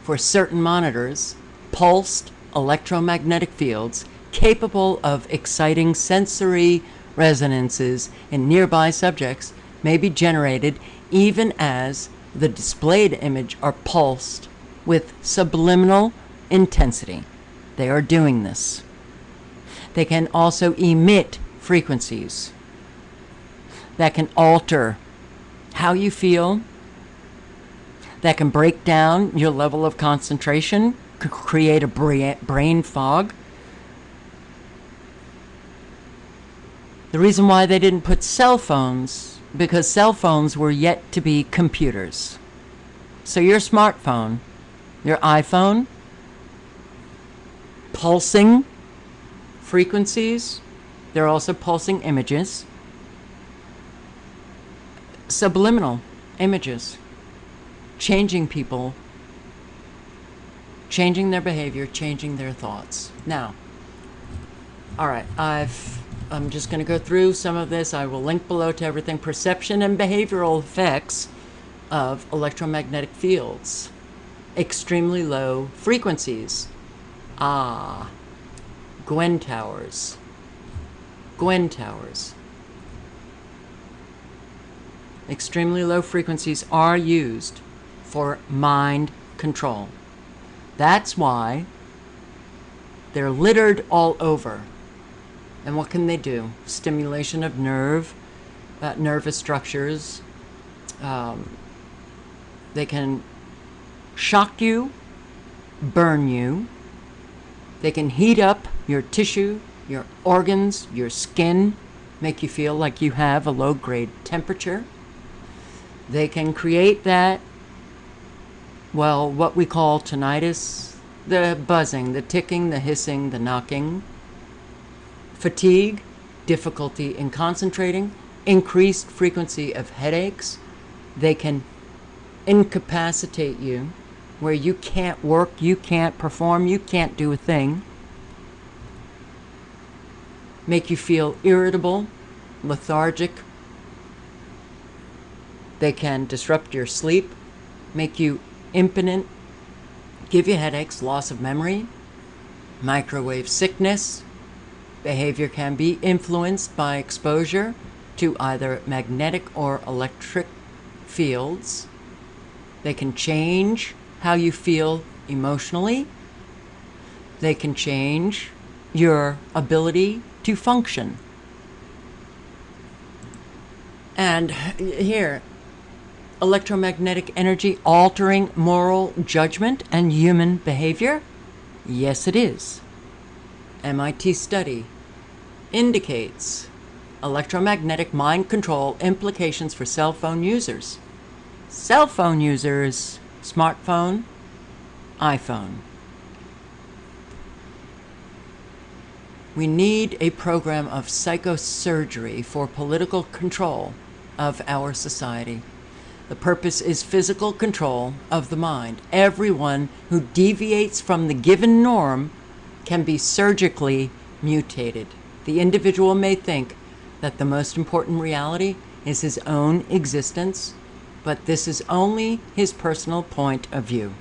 For certain monitors, pulsed electromagnetic fields capable of exciting sensory resonances in nearby subjects may be generated even as the displayed image are pulsed with subliminal intensity. They are doing this. They can also emit frequencies that can alter how you feel, that can break down your level of concentration, create a brain fog. The reason why they didn't put cell phones, because cell phones were yet to be computers. So your smartphone, your iPhone, pulsing frequencies, they're also pulsing images, subliminal images, changing people, changing their behavior, changing their thoughts. Now, all right, I'm just going to go through some of this. I will link below to everything. Perception and behavioral effects of electromagnetic fields. Extremely low frequencies. GWEN towers. GWEN towers. Extremely low frequencies are used for mind control. That's why they're littered all over And what can they do? Stimulation of nervous structures. They can shock you, burn you. They can heat up your tissue, your organs, your skin, make you feel like you have a low-grade temperature. They can create that, well, what we call tinnitus, the buzzing, the ticking, the hissing, the knocking, fatigue, difficulty in concentrating, increased frequency of headaches. They can incapacitate you, where you can't work, you can't perform, you can't do a thing. Make you feel irritable, lethargic. They can disrupt your sleep, make you impotent, give you headaches, loss of memory, microwave sickness. Behavior can be influenced by exposure to either magnetic or electric fields. They can change how you feel emotionally. They can change your ability to function. And here, electromagnetic energy altering moral judgment and human behavior? Yes, it is. MIT study indicates electromagnetic mind control implications for cell phone users. Cell phone users, smartphone, iPhone. We need a program of psychosurgery for political control of our society. The purpose is physical control of the mind. Everyone who deviates from the given norm can be surgically mutated. The individual may think that the most important reality is his own existence, but this is only his personal point of view.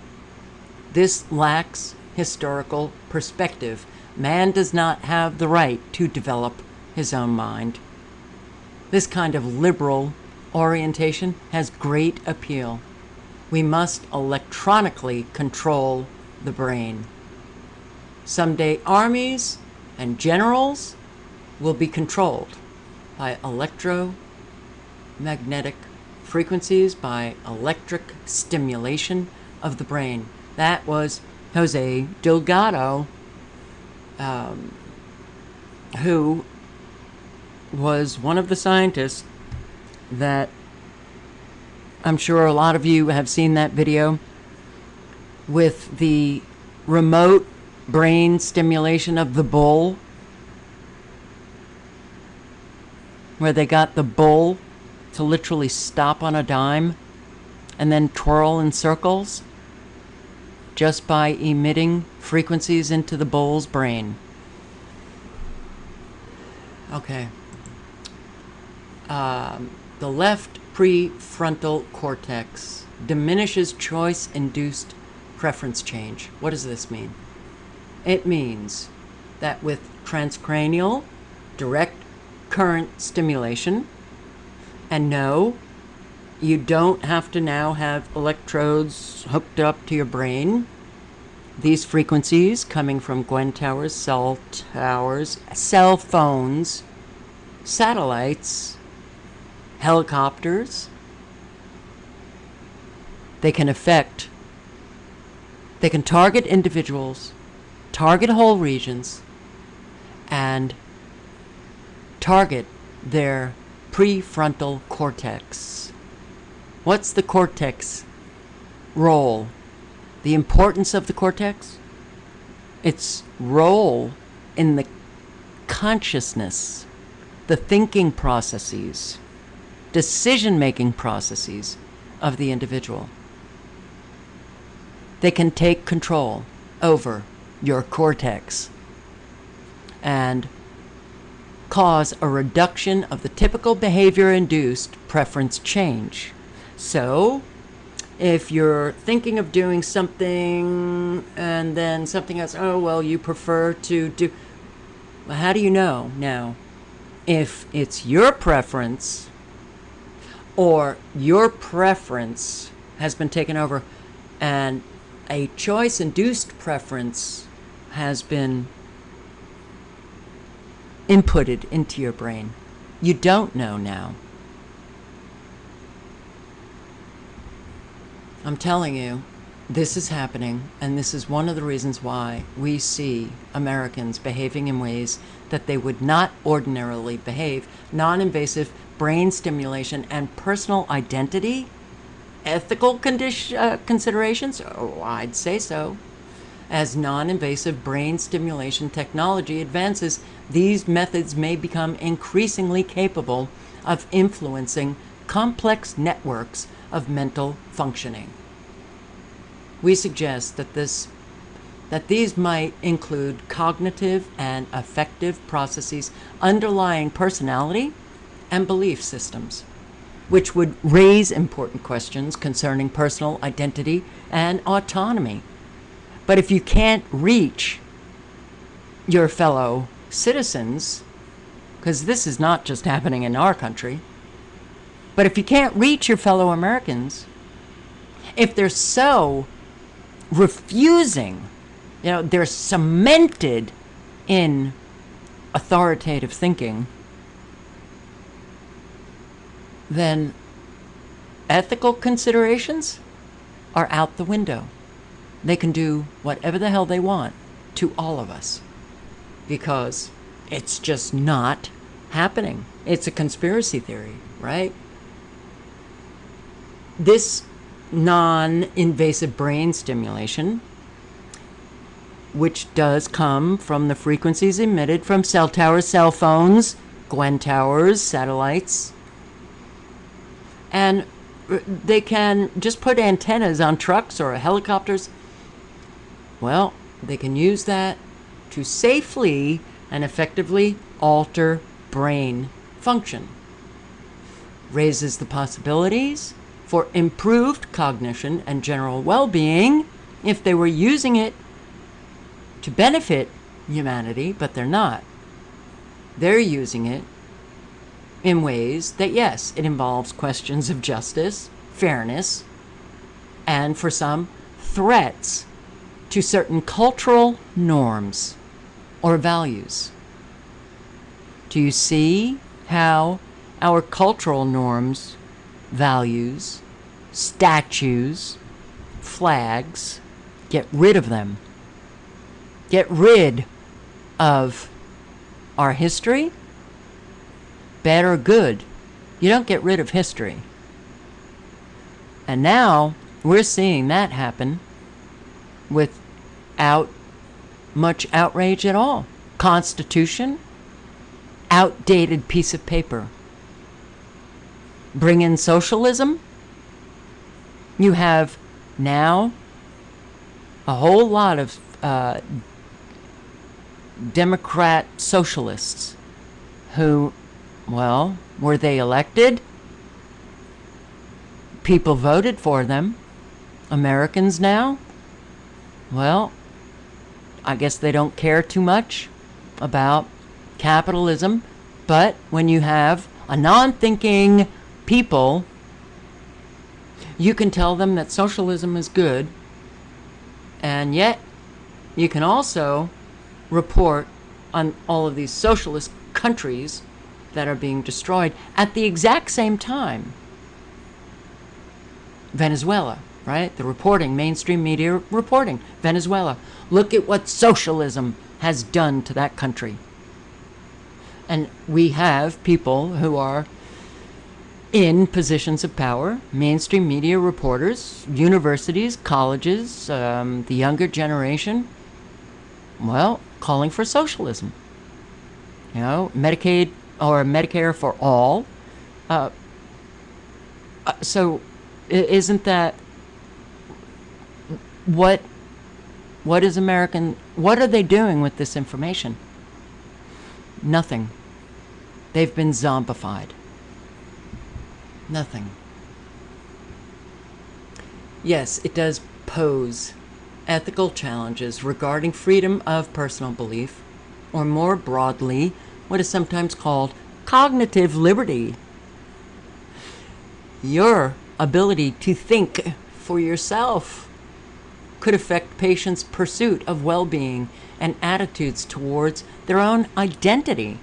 This lacks historical perspective. Man does not have the right to develop his own mind. This kind of liberal orientation has great appeal. We must electronically control the brain. Someday armies and generals will be controlled by electromagnetic frequencies, by electric stimulation of the brain. That was Jose Delgado, who was one of the scientists that I'm sure a lot of you have seen that video with the remote brain stimulation of the bull, where they got the bull to literally stop on a dime and then twirl in circles just by emitting frequencies into the bull's brain. Okay. The left prefrontal cortex diminishes choice-induced preference change. What does this mean? It means that with transcranial direct current stimulation, and no, you don't have to now have electrodes hooked up to your brain. These frequencies coming from GWEN towers, cell phones, satellites, helicopters, they can target individuals, target whole regions, and target their prefrontal cortex. What's the cortex role? The importance of the cortex? Its role in the consciousness, the thinking processes, decision-making processes of the individual. They can take control over your cortex and cause a reduction of the typical behavior-induced preference change. So, if you're thinking of doing something and then something else, oh, well, you prefer to do... Well, how do you know now if it's your preference or your preference has been taken over and a choice-induced preference has been inputted into your brain. You don't know now. I'm telling you, this is happening, and this is one of the reasons why we see Americans behaving in ways that they would not ordinarily behave. Non-invasive brain stimulation and personal identity, ethical considerations, oh, I'd say so. As non-invasive brain stimulation technology advances, these methods may become increasingly capable of influencing complex networks of mental functioning. We suggest that these might include cognitive and affective processes underlying personality and belief systems, which would raise important questions concerning personal identity and autonomy. But if you can't reach your fellow citizens, because this is not just happening in our country, but if you can't reach your fellow Americans, if they're so refusing, they're cemented in authoritative thinking, then ethical considerations are out the window. They can do whatever the hell they want to all of us because it's just not happening. It's a conspiracy theory, right? This non-invasive brain stimulation, which does come from the frequencies emitted from cell towers, cell phones, GWEN towers, satellites, and they can just put antennas on trucks or helicopters. Well, they can use that to safely and effectively alter brain function. Raises the possibilities for improved cognition and general well-being if they were using it to benefit humanity, but they're not. They're using it in ways that, yes, it involves questions of justice, fairness, and for some, threats to certain cultural norms or values. Do you see how our cultural norms, values, statues, flags, get rid of them? Get rid of our history? Bad or good? You don't get rid of history. And now we're seeing that happen without much outrage at all. Constitution, outdated piece of paper. Bring in socialism. You have now a whole lot of Democrat socialists who, well, were they elected? People voted for them. Americans now? Well, I guess they don't care too much about capitalism, but when you have a non-thinking people, you can tell them that socialism is good, and yet you can also report on all of these socialist countries that are being destroyed at the exact same time. Venezuela, right? The reporting, mainstream media reporting, Venezuela. Look at what socialism has done to that country. And we have people who are in positions of power, mainstream media reporters, universities, colleges, the younger generation, well, calling for socialism. You know, Medicaid or Medicare for all. So isn't that what is American, what are they doing with this information? Nothing. They've been zombified. Nothing. Yes, it does pose ethical challenges regarding freedom of personal belief, or more broadly, what is sometimes called cognitive liberty. Your ability to think for yourself could affect patients' pursuit of well-being and attitudes towards their own identity.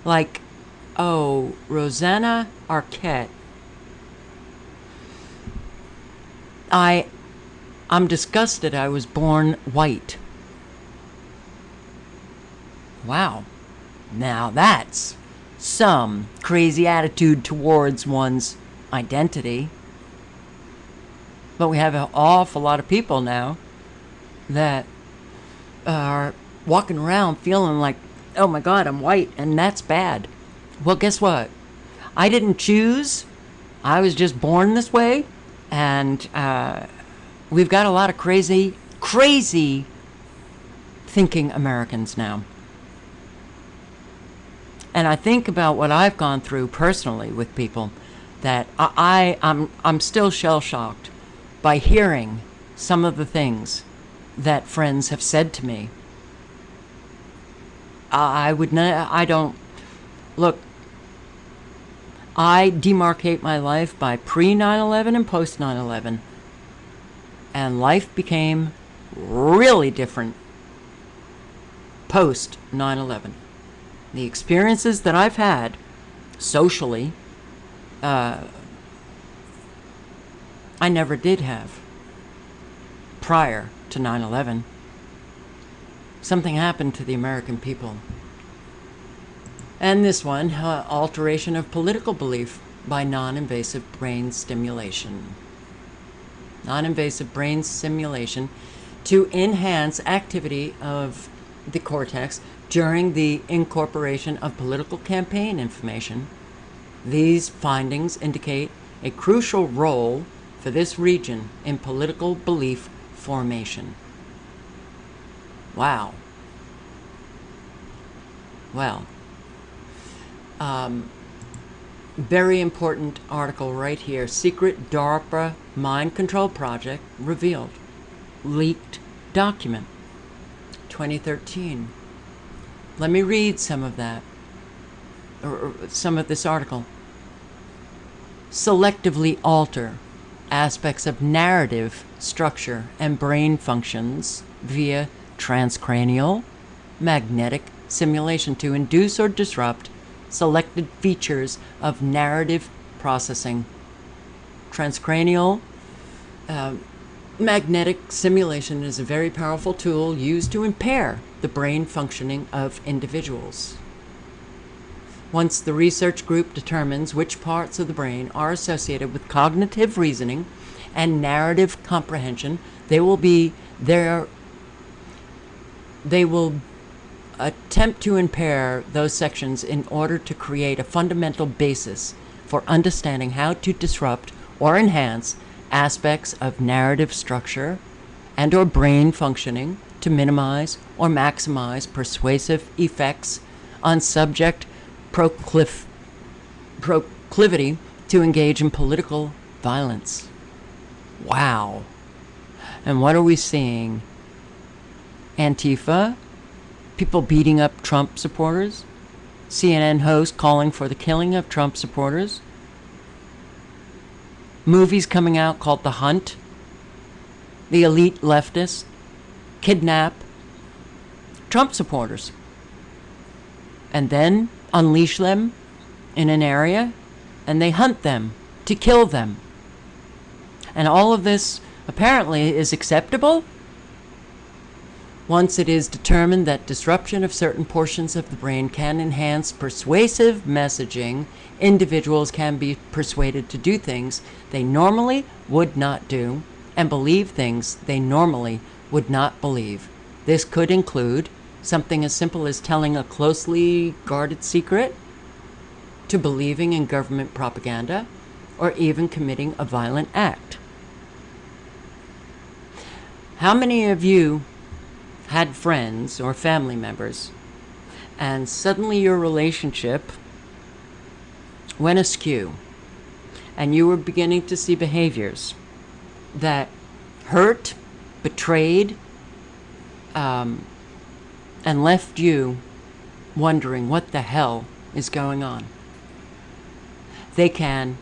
Like, oh, Rosanna Arquette. I'm disgusted I was born white. Wow. Now that's some crazy attitude towards one's identity. But we have an awful lot of people now that are walking around feeling like, oh my God, I'm white, and that's bad. Well, guess what? I didn't choose. I was just born this way, and we've got a lot of crazy thinking Americans now. And I think about what I've gone through personally with people that I'm still shell-shocked by hearing some of the things that friends have said to me. I demarcate my life by pre-9/11 and post-9/11. And life became really different post-9/11. The experiences that I've had socially, I never did have prior to 9/11. Something happened to the American people. And this one, alteration of political belief by non-invasive brain stimulation. Non-invasive brain stimulation to enhance activity of the cortex during the incorporation of political campaign information. These findings indicate a crucial role for this region in political belief formation. Wow. Well, very important article right here. Secret DARPA mind control project revealed. Leaked document. 2013. Let me read some of that, or some of this article. Selectively alter aspects of narrative structure and brain functions via transcranial magnetic simulation to induce or disrupt selected features of narrative processing. Transcranial magnetic simulation is a very powerful tool used to impair the brain functioning of individuals. Once the research group determines which parts of the brain are associated with cognitive reasoning and narrative comprehension, they will attempt to impair those sections in order to create a fundamental basis for understanding how to disrupt or enhance aspects of narrative structure and or brain functioning to minimize or maximize persuasive effects on subject proclivity to engage in political violence. Wow. And what are we seeing? Antifa, people beating up Trump supporters, CNN host calling for the killing of Trump supporters, movies coming out called The Hunt, the elite leftists kidnap Trump supporters and then unleash them in an area, and they hunt them to kill them. And all of this apparently is acceptable once it is determined that disruption of certain portions of the brain can enhance persuasive messaging. Individuals can be persuaded to do things they normally would not do and believe things they normally would not believe. This could include something as simple as telling a closely guarded secret, to believing in government propaganda, or even committing a violent act. How many of you had friends or family members and suddenly your relationship went askew and you were beginning to see behaviors that hurt, betrayed, and left you wondering what the hell is going on? They can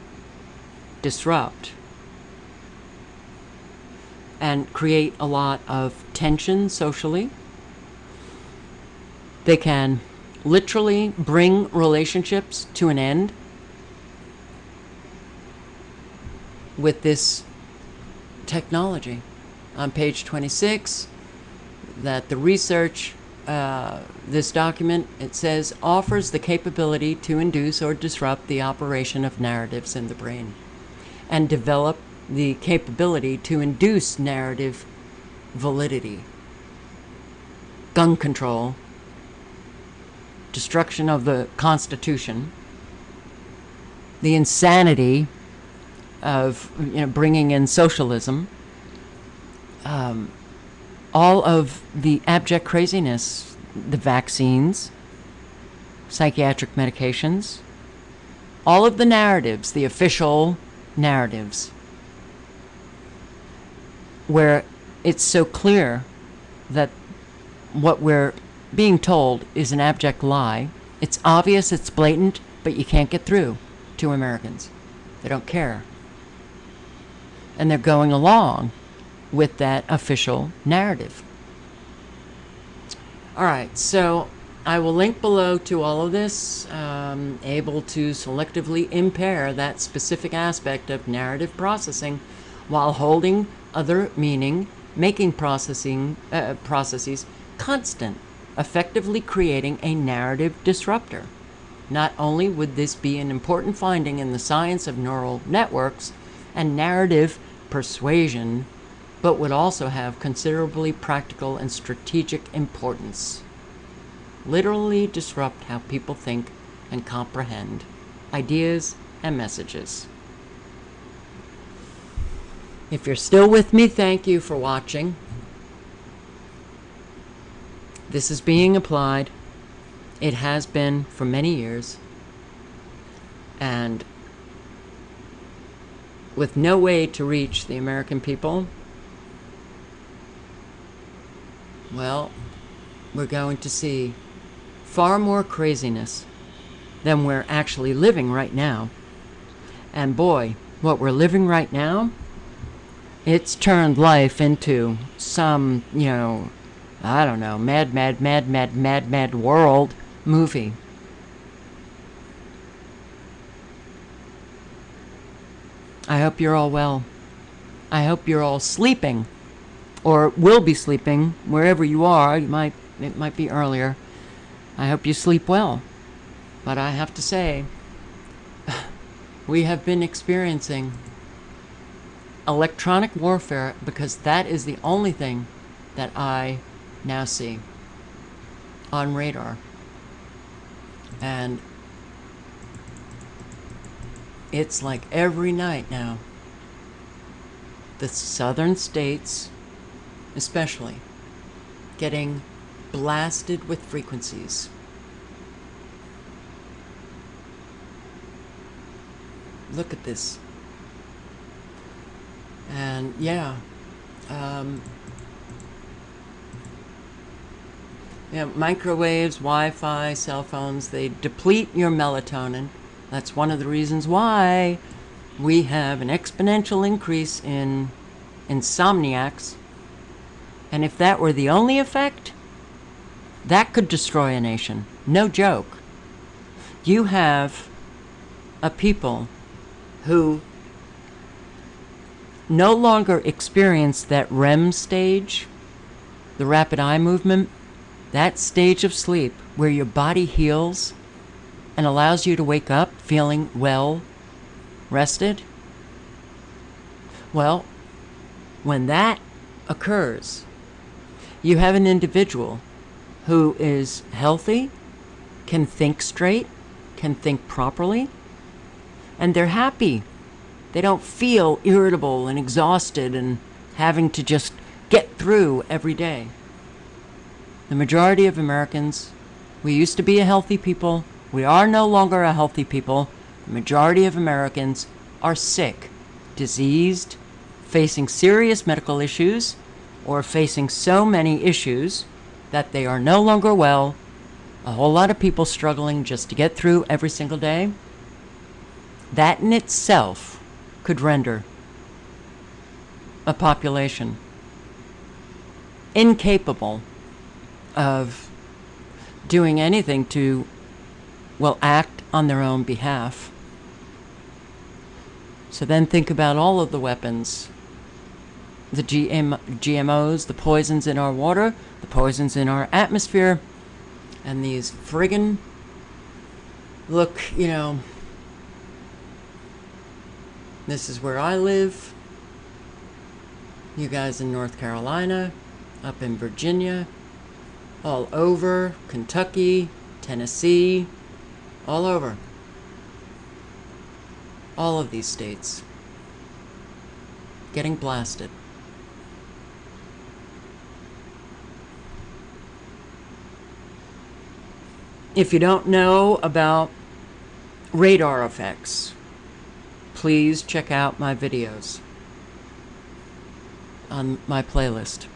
disrupt and create a lot of tension socially. They can literally bring relationships to an end with this technology. On page 26, that the research, this document, it says, offers the capability to induce or disrupt the operation of narratives in the brain and develop the capability to induce narrative validity, gun control, destruction of the Constitution, the insanity of bringing in socialism, all of the abject craziness, the vaccines, psychiatric medications, all of the narratives, the official narratives, where it's so clear that what we're being told is an abject lie. It's obvious, it's blatant, but you can't get through to Americans. They don't care. And they're going along with that official narrative. All right, so I will link below to all of this, able to selectively impair that specific aspect of narrative processing while holding other meaning-making processes constant, effectively creating a narrative disruptor. Not only would this be an important finding in the science of neural networks and narrative persuasion, but would also have considerably practical and strategic importance. Literally disrupt how people think and comprehend ideas and messages. If you're still with me, thank you for watching. This is being applied. It has been for many years. And with no way to reach the American people, well, we're going to see far more craziness than we're actually living right now. And boy, what we're living right now, it's turned life into some, I don't know, mad world movie. I hope you're all well. I hope you're all sleeping, or will be sleeping wherever you are. It might be earlier. I hope you sleep well. But I have to say, we have been experiencing electronic warfare because that is the only thing that I now see on radar. And it's like every night now, the southern states especially getting blasted with frequencies. Look at this. And yeah, microwaves, Wi-Fi, cell phones, they deplete your melatonin. That's one of the reasons why we have an exponential increase in insomniacs. And if that were the only effect, that could destroy a nation. No joke. You have a people who no longer experience that REM stage, the rapid eye movement, that stage of sleep where your body heals and allows you to wake up feeling well rested. Well, when that occurs, you have an individual who is healthy, can think straight, can think properly, and they're happy. They don't feel irritable and exhausted and having to just get through every day. The majority of Americans, we used to be a healthy people. We are no longer a healthy people. The majority of Americans are sick, diseased, facing serious medical issues, or facing so many issues that they are no longer well. A whole lot of people struggling just to get through every single day. That in itself could render a population incapable of doing anything to, well, act on their own behalf. So then think about all of the weapons. The GMOs, the poisons in our water, the poisons in our atmosphere, and these friggin', look, you know, this is where I live. You guys in North Carolina, up in Virginia, all over, Kentucky, Tennessee, all over. All of these states getting blasted. If you don't know about radar effects, please check out my videos on my playlist.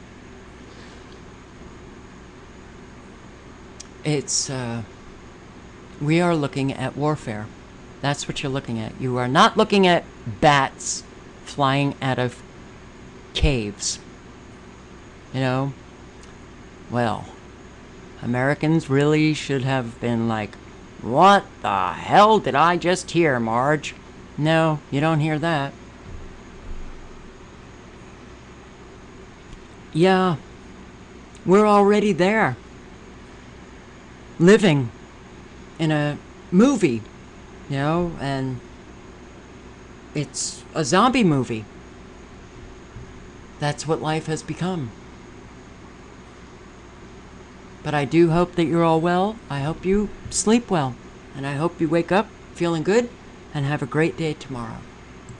It's, we are looking at warfare. That's what you're looking at. You are not looking at bats flying out of caves. You know? Well, Americans really should have been like, what the hell did I just hear, Marge? No, you don't hear that. Yeah, we're already there. Living in a movie, you know, and it's a zombie movie. That's what life has become. But I do hope that you're all well. I hope you sleep well. And I hope you wake up feeling good and have a great day tomorrow.